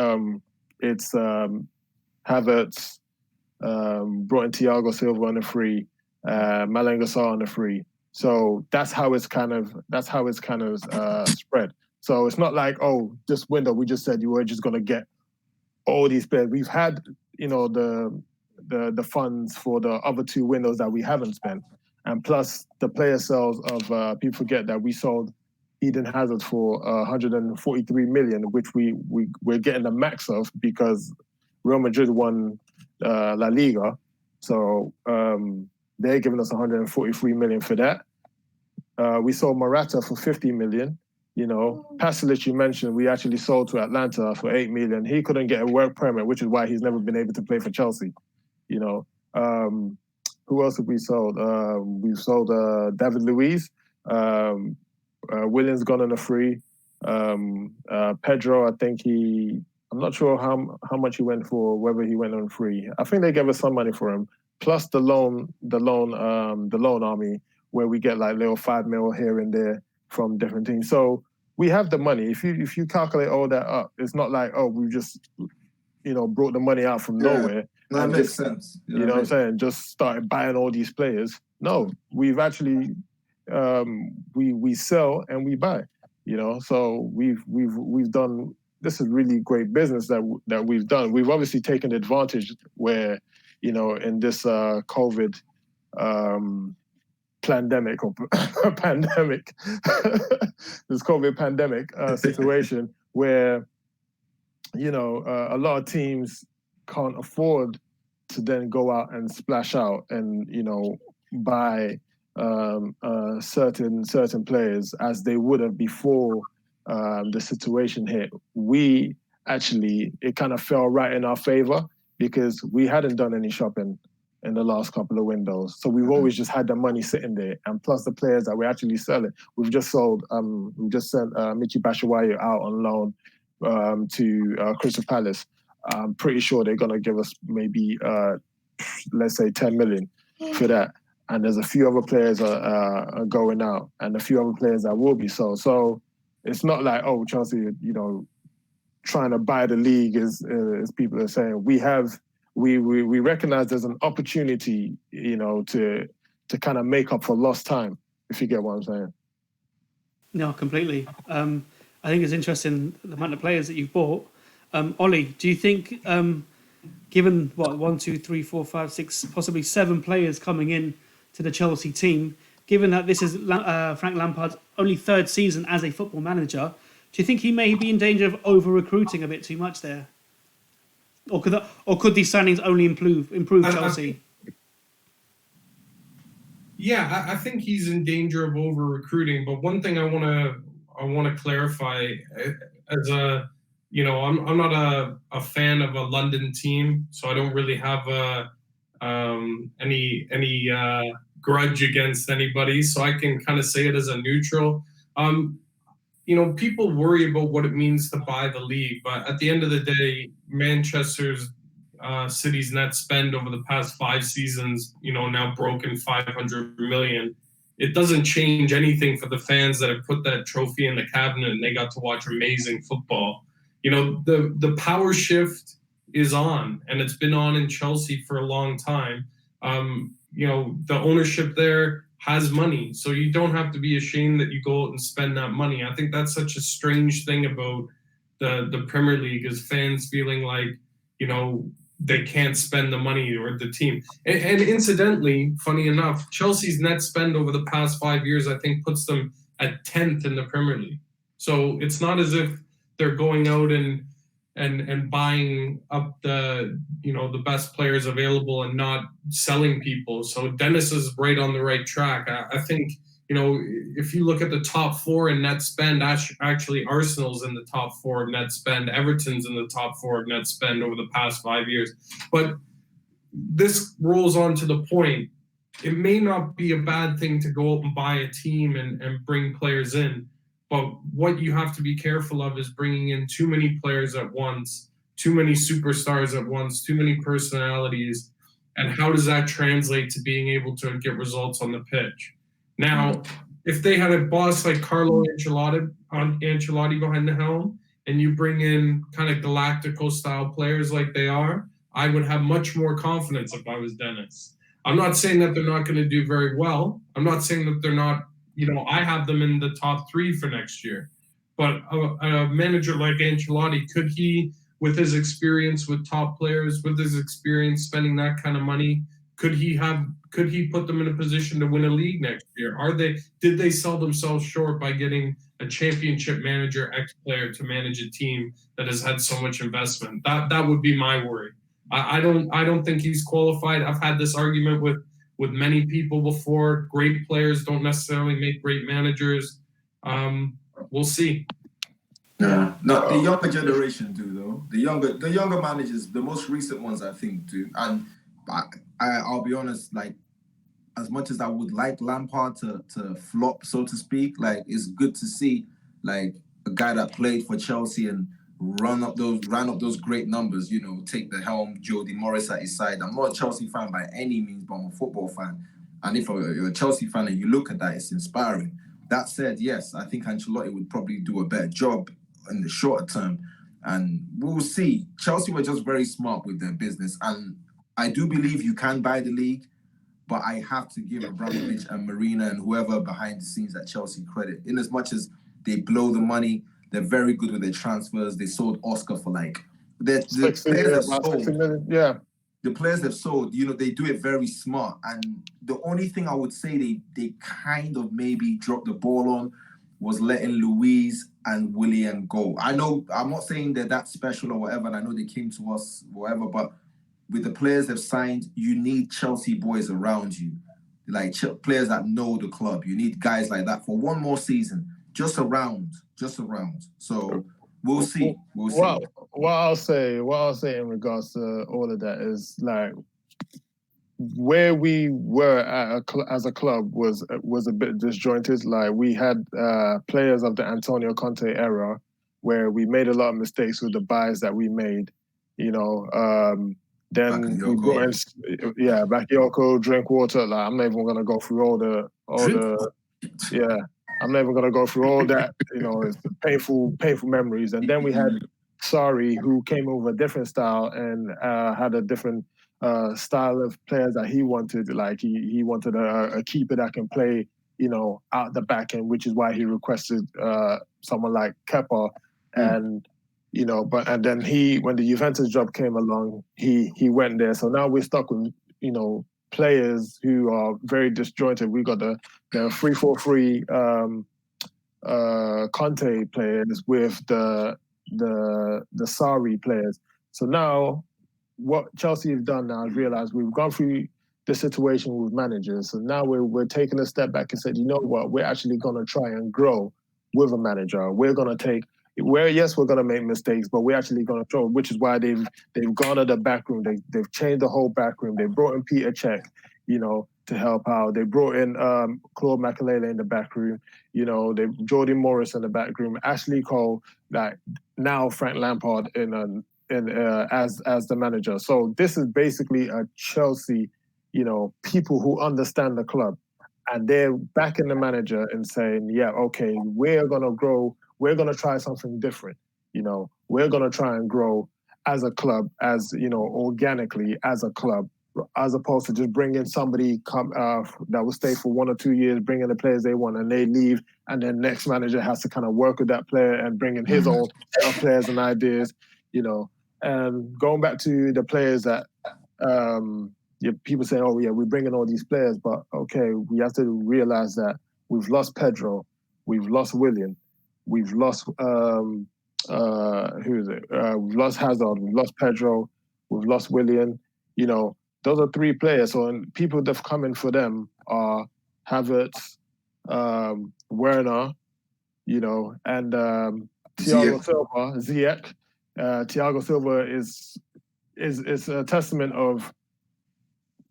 Speaker 4: it's Havertz brought in Thiago Silva on a free, Malang Sarr on a free. So that's how it's kind of spread. So it's not like, this window we just said you were just going to get all these players. We've had, the funds for the other 2 windows that we haven't spent, and plus the player sales of people forget that we sold Eden Hazard for 143 million, which we're getting the max of because Real Madrid won La Liga, so they're giving us 143 million for that. We sold Morata for 50 million. Pasalic, you mentioned, we actually sold to Atlanta for 8 million. He couldn't get a work permit, which is why he's never been able to play for Chelsea. Who else have we sold? We've sold David Luiz. Williams gone on a free. Pedro, I think I'm not sure how much he went for, whether he went on free. I think they gave us some money for him, plus the loan army, where we get like little 5 mil here and there from different teams. So we have the money. If you calculate all that up, it's not like, we just brought the money out from nowhere.
Speaker 5: That makes sense.
Speaker 4: You know what I'm saying? Just started buying all these players. No, we've actually we sell and we buy. So we've done. This is really great business that we've done. We've obviously taken advantage where, in this COVID pandemic or pandemic, this COVID pandemic situation where, a lot of teams can't afford to then go out and splash out and, buy certain players as they would have before the situation hit. It kind of fell right in our favor because we hadn't done any shopping in the last couple of windows. So we've always just had the money sitting there. And plus the players that we're actually selling. We've just sent Michy Batshuayi out on loan to Crystal Palace. I'm pretty sure they're going to give us maybe, let's say 10 million for that. And there's a few other players are going out and a few other players that will be sold. So it's not like, Chelsea, trying to buy the league as people are saying. We recognize there's an opportunity, to kind of make up for lost time, if you get what I'm saying.
Speaker 1: No, completely. I think it's interesting the amount of players that you've bought. Ollie, do you think, given 1, 2, 3, 4, 5, 6, possibly 7 players coming in to the Chelsea team, given that this is Frank Lampard's only 3rd season as a football manager, do you think he may be in danger of over-recruiting a bit too much there? Or could these signings only improve Chelsea?
Speaker 2: I think he's in danger of over-recruiting. But one thing I want to clarify, as I'm not a fan of a London team, so I don't really have any grudge against anybody. So I can kind of say it as a neutral. People worry about what it means to buy the league, but at the end of the day, Manchester's City's net spend over the past 5 seasons, now broken 500 million. It doesn't change anything for the fans that have put that trophy in the cabinet and they got to watch amazing football. The power shift is on, and it's been on in Chelsea for a long time. The ownership there has money, so you don't have to be ashamed that you go out and spend that money. I think that's such a strange thing about the Premier League, is fans feeling like, they can't spend the money, or the team. And incidentally, funny enough, Chelsea's net spend over the past 5 years, I think, puts them at 10th in the Premier League. So it's not as if they're going out and buying up the best players available and not selling people. So Dennis is right on the right track. I think, if you look at the top 4 in net spend, actually Arsenal's in the top 4 of net spend, Everton's in the top 4 of net spend over the past 5 years. But this rolls on to the point. It may not be a bad thing to go out and buy a team and bring players in. But what you have to be careful of is bringing in too many players at once, too many superstars at once, too many personalities. And how does that translate to being able to get results on the pitch? Now, if they had a boss like Carlo Ancelotti behind the helm, and you bring in kind of Galactico-style players like they are, I would have much more confidence if I was Dennis. I'm not saying that they're not going to do very well. I'm not saying that they're not, I have them in the top 3 for next year. But a manager like Ancelotti, could he, with his experience with top players, with his experience spending that kind of money, could he put them in a position to win a league next year? Did they sell themselves short by getting a championship manager, ex-player, to manage a team that has had so much investment? That would be my worry. I don't think he's qualified. I've had this argument with many people before. Great players don't necessarily make great managers. We'll see.
Speaker 5: Yeah, no, the younger generation do though. The younger managers, the most recent ones, I think, do. And I'll be honest, like, as much as I would like Lampard to flop, so to speak, like, it's good to see like a guy that played for Chelsea and ran up those great numbers, take the helm, Jody Morris at his side. I'm not a Chelsea fan by any means, but I'm a football fan. And if you're a Chelsea fan and you look at that, it's inspiring. That said, yes, I think Ancelotti would probably do a better job in the shorter term. And we'll see. Chelsea were just very smart with their business. And I do believe you can buy the league, but I have to give Abramovich and Marina and whoever behind the scenes at Chelsea credit. In as much as they blow the money, they're very good with their transfers. They sold Oscar for the players have sold.
Speaker 4: Yeah.
Speaker 5: The players they've sold, they do it very smart. And the only thing I would say they kind of maybe dropped the ball on was letting Luiz and Willian go. I know, I'm not saying they're that special or whatever, and I know they came to us, whatever, but with the players they've signed, you need Chelsea boys around you, like players that know the club. You need guys like that for one more season, just around. So we'll see.
Speaker 4: What I'll say in regards to all of that is like where we were as a club was a bit disjointed. Like we had players of the Antonio Conte era where we made a lot of mistakes with the buys that we made. Then we brought in, Bakayoko, Drinkwater. Like I'm not even gonna go through all the. I'm never gonna go through all that. It's painful memories. And then we had Sarri, who came over a different style and had a different style of players that he wanted. Like he wanted a keeper that can play, out the back end, which is why he requested someone like Kepa. And and then when the Juventus job came along, he went there. So now we're stuck with players who are very disjointed. We got the 3-4-3 Conte players with the Sarri players. So now what Chelsea have done now is realized we've gone through the situation with managers. So now we're taking a step back and said, you know what, we're actually going to try and grow with a manager. We're going to we're going to make mistakes, but we're actually going to throw, which is why they've gone to the back room. They've changed the whole back room. They brought in Peter Cech, to help out. They brought in Claude Makelele in the back room. They Jordan Morris in the back room. Ashley Cole, like now Frank Lampard as the manager. So this is basically a Chelsea, people who understand the club, and they're backing the manager and saying, yeah, okay, we're going to grow. We're going to try something different. We're going to try and grow as a club, organically as a club, as opposed to just bringing somebody that will stay for 1 or 2 years, bringing the players they want, and they leave, and then next manager has to kind of work with that player and bring in his own players and ideas, And going back to the players that people say, oh yeah, we're bringing all these players, but okay, we have to realize that we've lost Pedro, we've lost Willian, we've lost who is it? We've lost Hazard, we've lost Pedro, we've lost Willian. Those are 3 players. So people that have come in for them are Havertz, Werner, and Thiago Silva, Ziyech. Thiago Silva is a testament of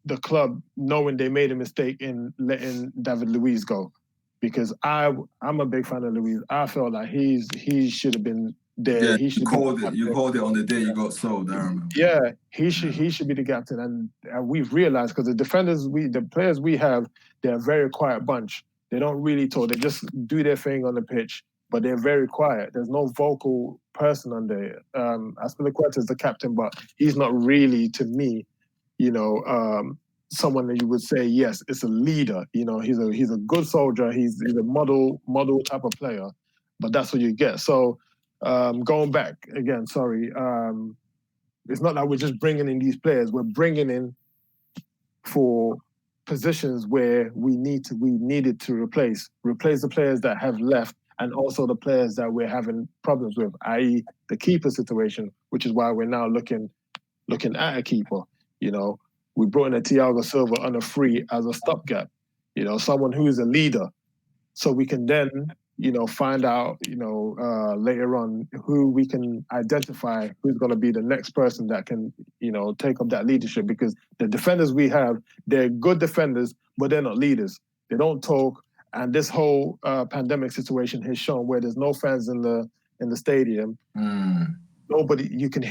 Speaker 4: the club knowing they made a mistake in letting David Luiz go, because I'm a big fan of Luiz. I felt like he should have been there.
Speaker 5: Yeah, you called it on the day you got sold. I remember.
Speaker 4: Yeah, he should be the captain, and we've realized because the players we have, they're a very quiet bunch. They don't really talk. They just do their thing on the pitch, but they're very quiet. There's no vocal person on there. Aspilicueta is the captain, but he's not really, to me, someone that you would say, yes, it's a leader. He's a good soldier. He's a model type of player, but that's what you get. So going back again, sorry. It's not that we're just bringing in these players. We're bringing in for positions where we needed to replace the players that have left, and also the players that we're having problems with, i.e. the keeper situation, which is why we're now looking at a keeper. We brought in a Thiago Silva on a free as a stopgap, someone who is a leader, so we can then, find out, later on who we can identify who's going to be the next person that can, take up that leadership. Because the defenders we have, they're good defenders, but they're not leaders. They don't talk. And this whole pandemic situation has shown where there's no fans in the stadium. Nobody, you can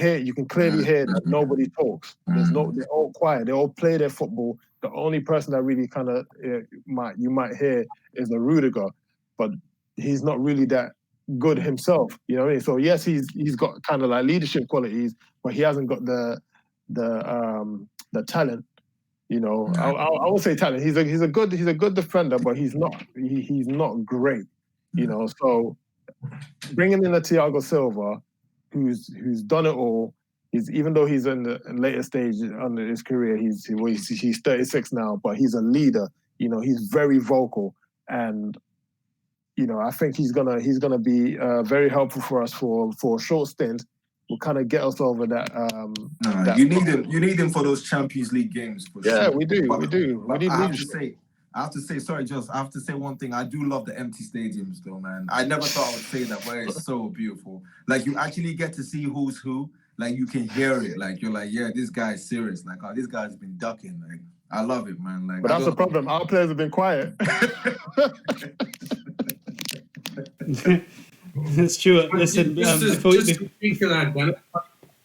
Speaker 4: clearly hear that nobody talks. They're all quiet. They all play their football. The only person that really kind of you might hear is a Rudiger, but he's not really that good himself. You know what I mean? So yes, he's got kind of like leadership qualities, but he hasn't got the talent. I would say talent. He's a good defender, but he's not great. So bringing in a Thiago Silva, who's done it all. Even though he's in the later stage under his career, he's 36 now, but he's a leader. He's very vocal, and I think he's gonna be very helpful for us for a short stint, kind of get us over that.
Speaker 5: You need him for those Champions League games. For
Speaker 4: yeah,
Speaker 5: sure.
Speaker 4: we do.
Speaker 5: But
Speaker 4: We need
Speaker 5: I
Speaker 4: leadership.
Speaker 5: have to say, sorry, Josh. I have to say one thing. I do love the empty stadiums, though, man. I never thought I would say that, but it's so beautiful. Like, you actually get to see who's who. Like, you can hear it. Like, you're like, yeah, this guy's serious. Like, oh, this guy's been ducking. Like, I love it, man. Like,
Speaker 4: But that's the problem. Our players have been quiet.
Speaker 1: Stuart, listen.
Speaker 2: Just to speak to that, Dennis,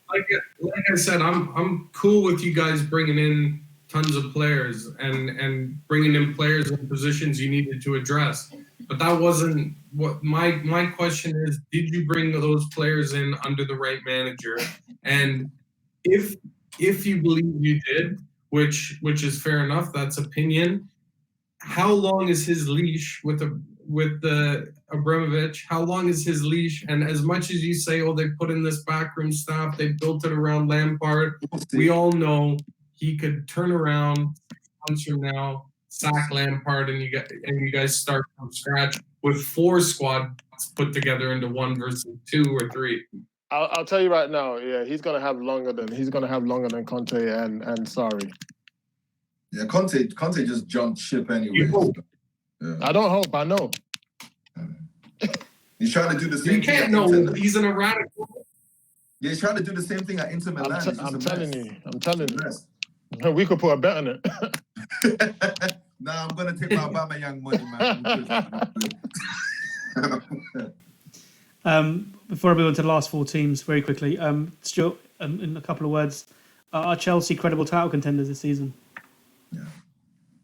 Speaker 2: like I said, I'm cool with you guys bringing in tons of players and bringing in players in positions you needed to address. But that wasn't what my question is. Did you bring those players in under the right manager? And if you believe you did, which is fair enough, that's opinion. How long is his leash with the Abramovich? How long is his leash? And as much as you say, oh, they put in this backroom staff, they built it around Lampard. We all know he could turn around 6 months from now, sack Lampard, and you guys start from scratch with 4 squads put together into 1 versus 2 or 3.
Speaker 4: I'll tell you right now. Yeah, he's gonna have longer than Conte and Sarri.
Speaker 5: Yeah, Conte just jumped ship anyway. Yeah.
Speaker 4: I don't hope. I know.
Speaker 5: He's trying to do the same thing.
Speaker 2: You can't know. He's an erratic.
Speaker 5: Yeah, he's trying to do the same thing at Inter Milan.
Speaker 4: I'm telling you. We could put a bet on it.
Speaker 5: Nah, I'm gonna take my Aubameyang money,
Speaker 1: man. Before I move on to the last 4 teams, very quickly, Stuart, in a couple of words, are Chelsea credible title contenders this season?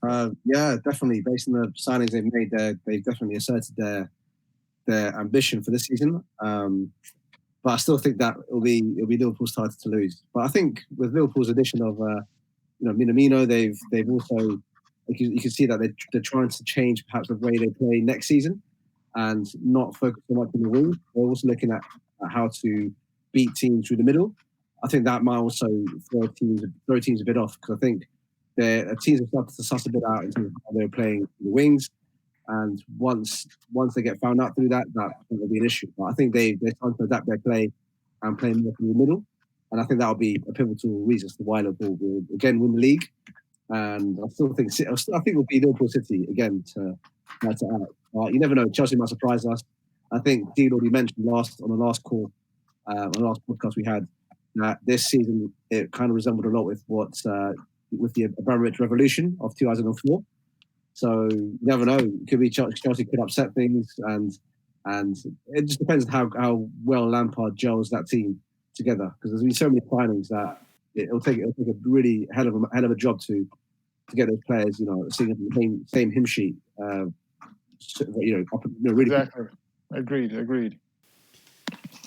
Speaker 3: Yeah, definitely. Based on the signings they've made, they've definitely asserted their ambition for this season. But I still think that it'll be Liverpool's title to lose. But I think with Liverpool's addition of Minamino, they've also you can see that they're trying to change perhaps the way they play next season and not focus so much on the wing. They're also looking at how to beat teams through the middle. I think that might also throw teams a bit off because I think teams have started to suss a bit out in terms of how they're playing the wings. And once they get found out through that will be an issue. But I think they're trying to adapt their play and play more in the middle. And I think that'll be a pivotal reason as to why Liverpool will again win the league. And I think it'll be Liverpool City again to out. You never know. Chelsea might surprise us. I think Dean already mentioned on the last podcast we had that this season it kind of resembled a lot with with the Abramovich revolution of 2004. So you never know. It could be Chelsea could upset things, and it just depends on how well Lampard gels that team together. Because there's been so many signings that it'll take a really hell of a job to get those players, singing the same hymn sheet. Really.
Speaker 4: Exactly. Agreed.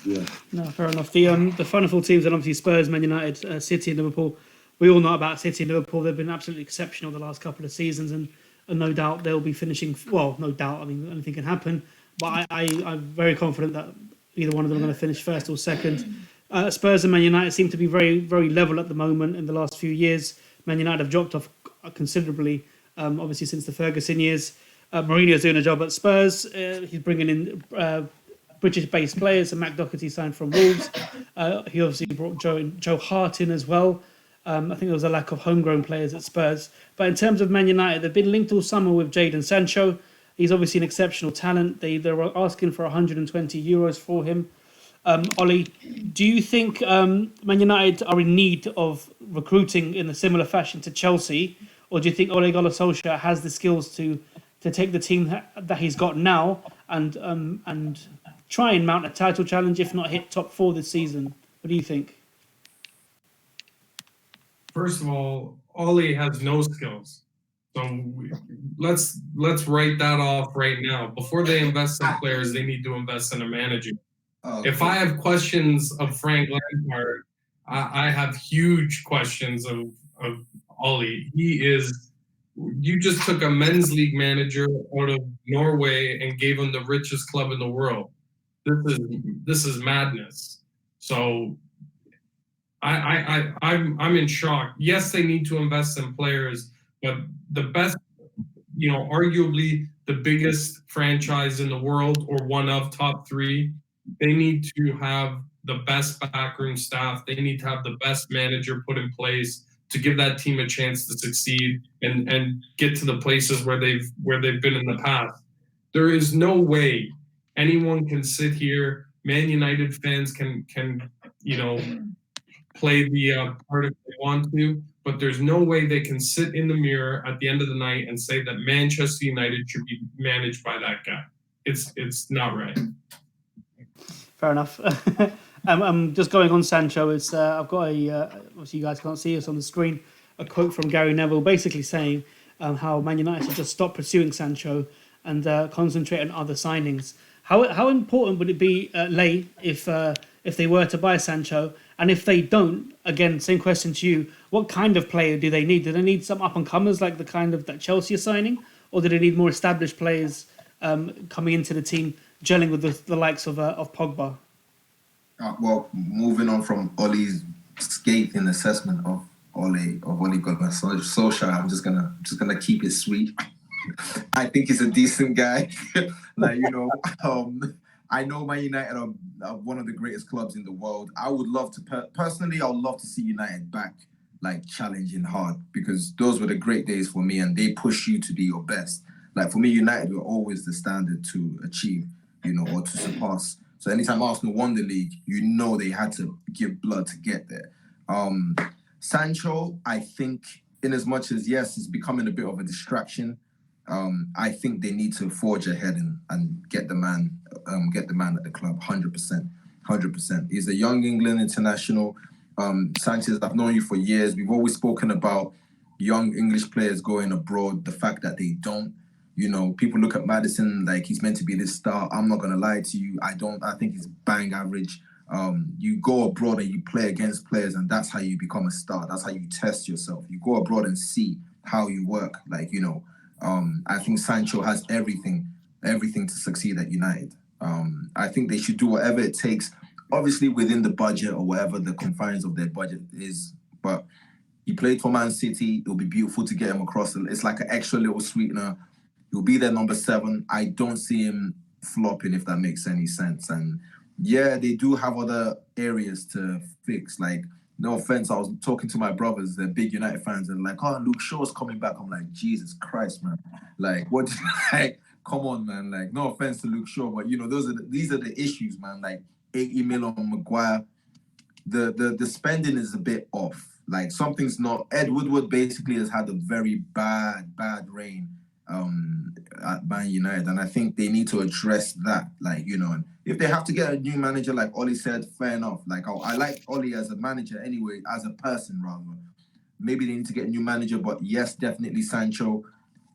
Speaker 1: Yeah. No, fair enough. The final 4 teams are obviously Spurs, Man United, City, and Liverpool. We all know about City and Liverpool. They've been absolutely exceptional the last couple of seasons, and no doubt they'll be finishing. Well, no doubt. I mean, anything can happen. But I'm very confident that either one of them are going to finish first or second. Spurs and Man United seem to be very, very level at the moment in the last few years. Man United have dropped off considerably, obviously since the Ferguson years. Mourinho's doing a job at Spurs. He's bringing in British-based players. And Matt Doherty signed from Wolves. He obviously brought Joe Hart in as well. I think there was a lack of homegrown players at Spurs. But in terms of Man United, they've been linked all summer with Jadon Sancho. He's obviously an exceptional talent. They're asking for 120 euros for him. Ollie, do you think Man United are in need of recruiting in a similar fashion to Chelsea? Or do you think Ole Gunnar Solskjaer has the skills to take the team that he's got now and try and mount a title challenge, if not hit top 4 this season? What do you think?
Speaker 2: First of all, Ollie has no skills. So let's write that off right now. Before they invest in players, they need to invest in a manager. If I have questions of Frank Lampard, I have huge questions of Ollie. You just took a men's league manager out of Norway and gave him the richest club in the world. This is madness. So I'm in shock. Yes, they need to invest in players, but the best, arguably the biggest franchise in the world or one of top 3, they need to have the best backroom staff. They need to have the best manager put in place to give that team a chance to succeed and get to the places where they've been in the past. There is no way anyone can sit here. Man United fans can play the part if they want to, but there's no way they can sit in the mirror at the end of the night and say that Manchester United should be managed by that guy. It's not right.
Speaker 1: Fair enough. I'm just going on Sancho. It's I've got obviously you guys can't see us on the screen, a quote from Gary Neville basically saying how Man United should just stop pursuing Sancho and concentrate on other signings. How important would it be, Lay, if they were to buy Sancho? And if they don't, again, same question to you, what kind of player do they need? Do they need some up-and-comers like the kind of that Chelsea are signing? Or do they need more established players coming into the team, gelling with the likes of Pogba?
Speaker 5: Well, moving on from Ollie's scathing assessment of Ole Gunnar Solskjaer, I'm just gonna keep it sweet. I think he's a decent guy. I know Man United are one of the greatest clubs in the world. I would love to personally. I would love to see United back, like challenging hard, because those were the great days for me, and they push you to be your best. Like for me, United were always the standard to achieve, or to surpass. So anytime Arsenal won the league, they had to give blood to get there. Sancho, I think, in as much as yes, it's becoming a bit of a distraction. I think they need to forge ahead and get the man at the club. 100%. He's a young England international. Sanchez, I've known you for years. We've always spoken about young English players going abroad. The fact that they don't, people look at Maddison like he's meant to be this star. I'm not gonna lie to you. I think he's bang average. You go abroad and you play against players, and that's how you become a star. That's how you test yourself. You go abroad and see how you work. I think Sancho has everything to succeed at United. I think they should do whatever it takes, obviously within the budget or whatever the confines of their budget is. But he played for Man City. It'll be beautiful to get him across. It's like an extra little sweetener. He'll be their number 7. I don't see him flopping, if that makes any sense. And yeah, they do have other areas to fix. Like, no offense, I was talking to my brothers, they're big United fans, and like, oh, Luke Shaw's coming back. I'm like, Jesus Christ, man. Like, what? Like, come on, man. Like, no offense to Luke Shaw, but these are the issues, man. Like, 80 mil on Maguire. The spending is a bit off. Like, something's not. Ed Woodward basically has had a very bad reign at Man United, and I think they need to address that. Like, and if they have to get a new manager, like Ollie said, fair enough. Like, I like Ollie as a manager anyway, as a person rather. Maybe they need to get a new manager, but yes, definitely Sancho,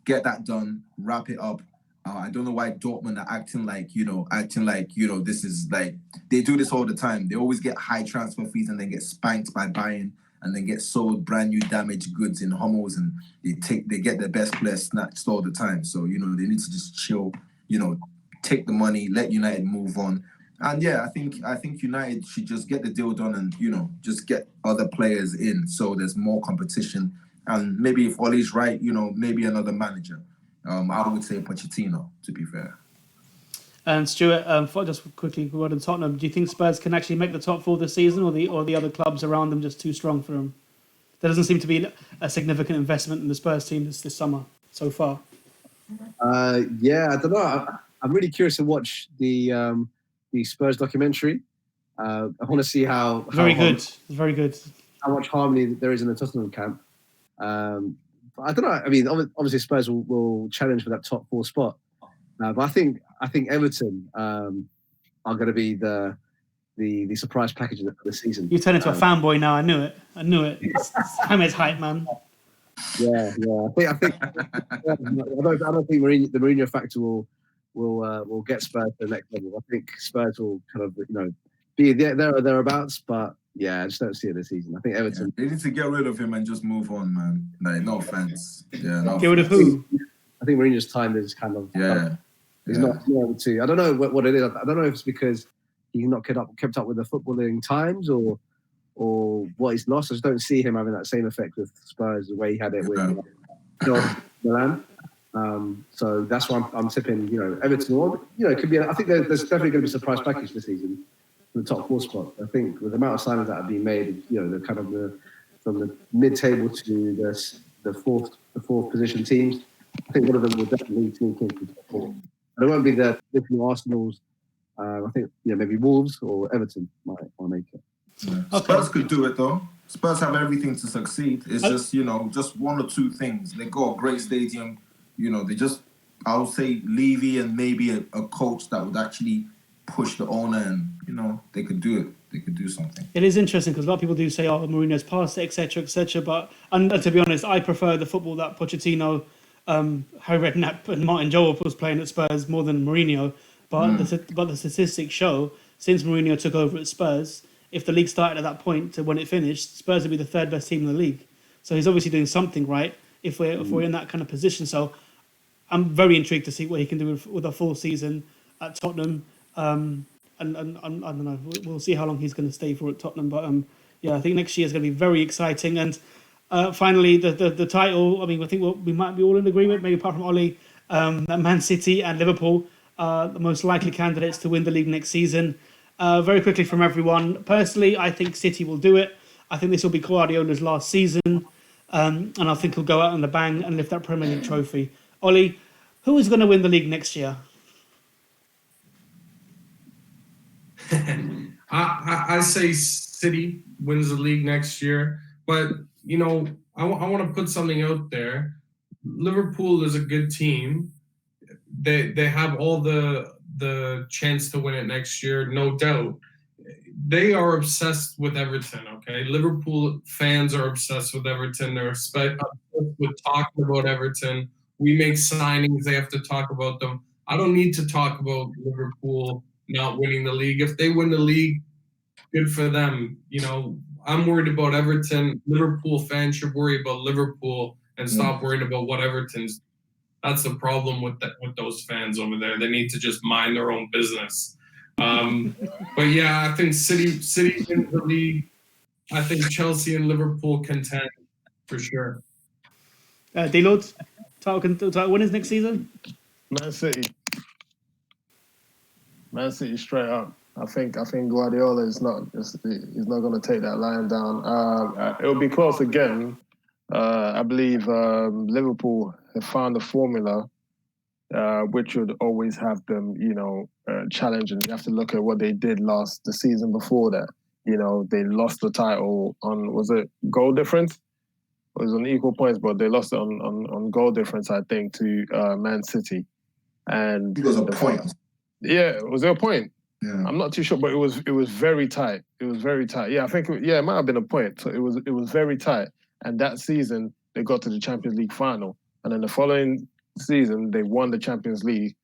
Speaker 5: get that done, wrap it up. I don't know why Dortmund are acting like this is like, they do this all the time. They always get high transfer fees and then get spanked by Bayern and then get sold brand new damaged goods in Hummels, and they get their best players snatched all the time. So, they need to just chill, take the money, let United move on. And yeah, I think United should just get the deal done and, just get other players in so there's more competition. And maybe if Ollie's right, maybe another manager. I would say Pochettino, to be fair.
Speaker 1: And Stuart, just quickly, word on Tottenham. Do you think Spurs can actually make the top 4 this season, or the other clubs around them just too strong for them? There doesn't seem to be a significant investment in the Spurs team this summer so far.
Speaker 3: Yeah, I don't know. I'm really curious to watch the Spurs documentary. I want to see how
Speaker 1: very good.
Speaker 3: How much harmony there is in the Tottenham camp. I don't know. I mean, obviously Spurs will challenge for that top 4 spot. But I think Everton are going to be the surprise package of the season.
Speaker 1: You turn into a fanboy now. I knew it. James hype, man.
Speaker 3: Yeah. I think. I don't think the Mourinho factor will get Spurs to the next level. I think Spurs will kind of be there or thereabouts, but yeah, I just don't see it this season. I think Everton.
Speaker 5: Yeah, they need to get rid of him and just move on, man. Like, no offense. Yeah, no.
Speaker 1: Get rid of who?
Speaker 3: I think Mourinho's time is kind of.
Speaker 5: Yeah.
Speaker 3: He's not able to. I don't know what it is. I don't know if it's because he's not kept up with the footballing times or what he's lost. I just don't see him having that same effect with Spurs the way he had it with Milan. So that's why I'm tipping. Everton. Or, it could be. I think there's definitely going to be a surprise package this season. the top 4 spot. I think with the amount of signings that have been made, the kind of from the mid-table to the fourth position teams, I think one of them will definitely sneak into the top 4. And it won't be the traditional Arsenal's. I think maybe Wolves or Everton might make it.
Speaker 5: Yeah.
Speaker 1: Okay.
Speaker 5: Spurs could do it though. Spurs have everything to succeed. It's just just one or two things. They got a great stadium. They just, I would say, Levy and maybe a coach that would actually push the owner, and they could do it. They could do something.
Speaker 1: It is interesting because a lot of people do say, "Oh, Mourinho's past it, etc., etc." But and to be honest, I prefer the football that Pochettino, Harry Redknapp, and Martin Jol was playing at Spurs more than Mourinho. But the statistics show since Mourinho took over at Spurs, if the league started at that point to when it finished, Spurs would be the 3rd best team in the league. So he's obviously doing something right if we're in that kind of position. So I'm very intrigued to see what he can do with a full season at Tottenham. And I don't know. We'll see how long he's going to stay for at Tottenham. But I think next year is going to be very exciting. And finally, the title. I mean, I think we might be all in agreement, maybe apart from Ollie, that Man City and Liverpool are the most likely candidates to win the league next season. Very quickly from everyone. Personally, I think City will do it. I think this will be Guardiola's last season. And I think he'll go out on the bang and lift that Premier League trophy. Ollie, who is going to win the league next year?
Speaker 2: I say City wins the league next year, but I want to put something out there. Liverpool is a good team. They have all the chance to win it next year, no doubt. They are obsessed with Everton, okay? Liverpool fans are obsessed with Everton. They're obsessed with talking about Everton. We make signings, they have to talk about them. I don't need to talk about Liverpool not winning the league. If they win the league, good for them. I'm worried about Everton. Liverpool fans should worry about Liverpool and stop worrying about what Everton's. That's the problem with those fans over there. They need to just mind their own business. But I think City wins the league. I think Chelsea and Liverpool contend for sure.
Speaker 1: D-Lord, title winners next season?
Speaker 4: Man City straight up. I think Guardiola is not going to take that line down. It'll be close again. I believe Liverpool have found a formula which would always have them, challenging. You have to look at what they did the season before that. They lost the title on, was it goal difference? It was on equal points, but they lost it on goal difference, I think, to Man City. And
Speaker 5: it was a point.
Speaker 4: Yeah, was there a point?
Speaker 5: Yeah.
Speaker 4: I'm not too sure, but it was very tight. It was very tight. Yeah, I think it might have been a point. So it was very tight. And that season they got to the Champions League final, and then the following season they won the Champions League.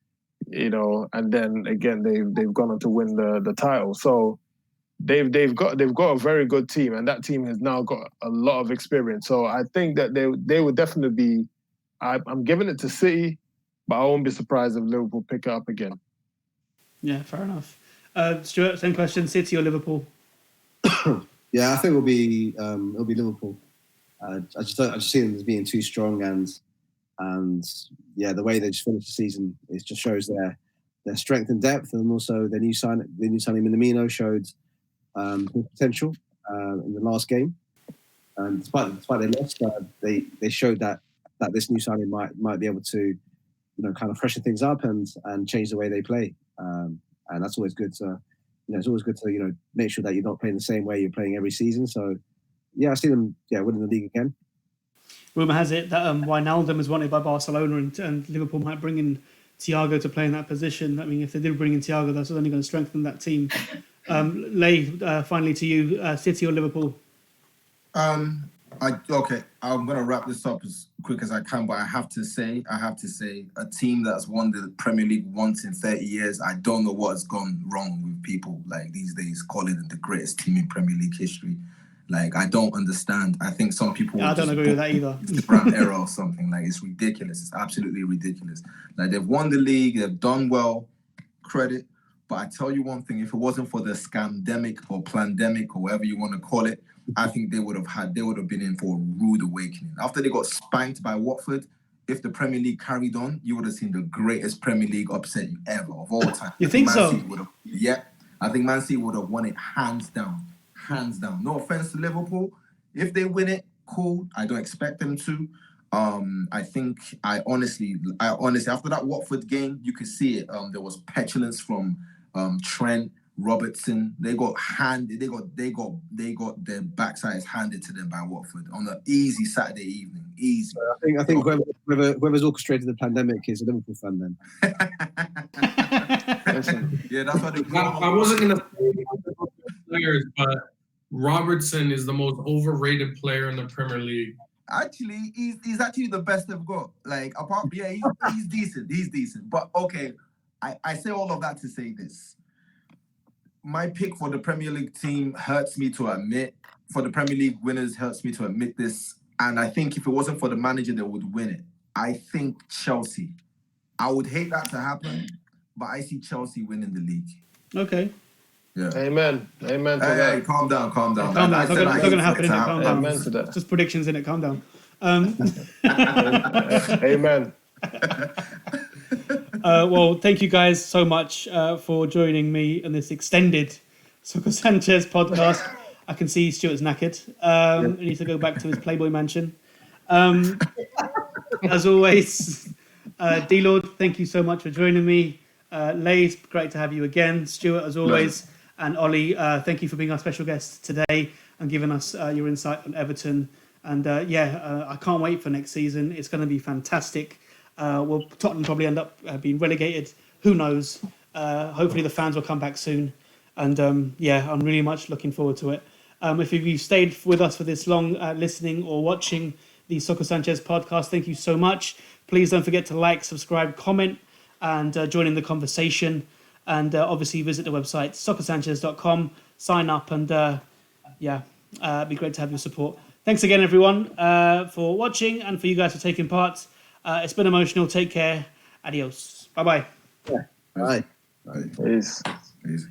Speaker 4: And then again they've gone on to win the title. So they've got a very good team, and that team has now got a lot of experience. So I think that they would definitely be. I'm giving it to City, but I won't be surprised if Liverpool pick it up again.
Speaker 1: Yeah, fair enough. Stuart, same question: City or Liverpool?
Speaker 3: Yeah, I think it'll be Liverpool. I just see them as being too strong, and the way they just finished the season, it just shows their strength and depth, and also their new signing Minamino showed his potential in the last game, and despite they lost, they showed that this new signing might be able to kind of freshen things up and change the way they play, and that's always good to it's always good to make sure that you're not playing the same way you're playing every season. So I see them winning the league again.
Speaker 1: Rumour has it that Wijnaldum is wanted by Barcelona, and Liverpool might bring in Thiago to play in that position. I mean, if they did bring in Thiago, that's only going to strengthen that team. Lay, finally to you, City or Liverpool?
Speaker 5: I'm going to wrap this up as quick as I can, but I have to say, a team that's won the Premier League once in 30 years, I don't know what has gone wrong with people like these days calling it the greatest team in Premier League history. Like, I don't understand. I think some people...
Speaker 1: I don't agree with that either.
Speaker 5: Instagram error or something. Like, it's ridiculous. It's absolutely ridiculous. Like, they've won the league. They've done well. Credit. But I tell you one thing. If it wasn't for the scandemic or plandemic or whatever you want to call it, I think they would have been in for a rude awakening. After they got spanked by Watford, if the Premier League carried on, you would have seen the greatest Premier League upset ever of all time.
Speaker 1: You think so?
Speaker 5: Yeah. I think Man City would have won it hands down. Hands down. No offense to Liverpool. If they win it, cool. I don't expect them to. I honestly, after that Watford game, you could see it. There was petulance from Trent, Robertson. They got their backsides handed to them by Watford on an easy Saturday evening. Easy.
Speaker 3: I think whoever's orchestrated the pandemic is a Liverpool fan then.
Speaker 5: Yeah, that's what
Speaker 2: I wasn't going to say players, but Robertson is the most overrated player in the Premier League.
Speaker 5: Actually, he's actually the best they've got. Like, apart, yeah, he's decent. He's decent. But okay, I say all of that to say this. My pick for the Premier League team hurts me to admit. For the Premier League winners, hurts me to admit this. And I think if it wasn't for the manager, they would win it. I think Chelsea. I would hate that to happen, but I see Chelsea winning the league.
Speaker 1: Okay.
Speaker 4: Yeah. Amen to that.
Speaker 5: Hey, calm down.
Speaker 1: Calm down. It's not going to happen, innit? Calm down.
Speaker 4: Amen to that.
Speaker 1: Just predictions, innit? Calm down.
Speaker 4: Amen.
Speaker 1: Well, thank you guys so much for joining me in this extended SoccerSanchez podcast. I can see Stuart's knackered. He needs to go back to his Playboy mansion. As always, D-Lord, thank you so much for joining me. Lace, great to have you again. Stuart, as always. And Ollie, thank you for being our special guest today and giving us your insight on Everton. And I can't wait for next season. It's going to be fantastic. Will Tottenham probably end up being relegated? Who knows? Hopefully the fans will come back soon. And I'm really much looking forward to it. If you've stayed with us for this long, listening or watching the SoccerSanchez podcast, thank you so much. Please don't forget to like, subscribe, comment, and join in the conversation. And obviously visit the website, SoccerSanchez.com, sign up, and it'd be great to have your support. Thanks again, everyone, for watching and for you guys for taking part. It's been emotional. Take care. Adios. Bye-bye.
Speaker 3: Yeah. Bye.
Speaker 4: Peace.
Speaker 5: Easy.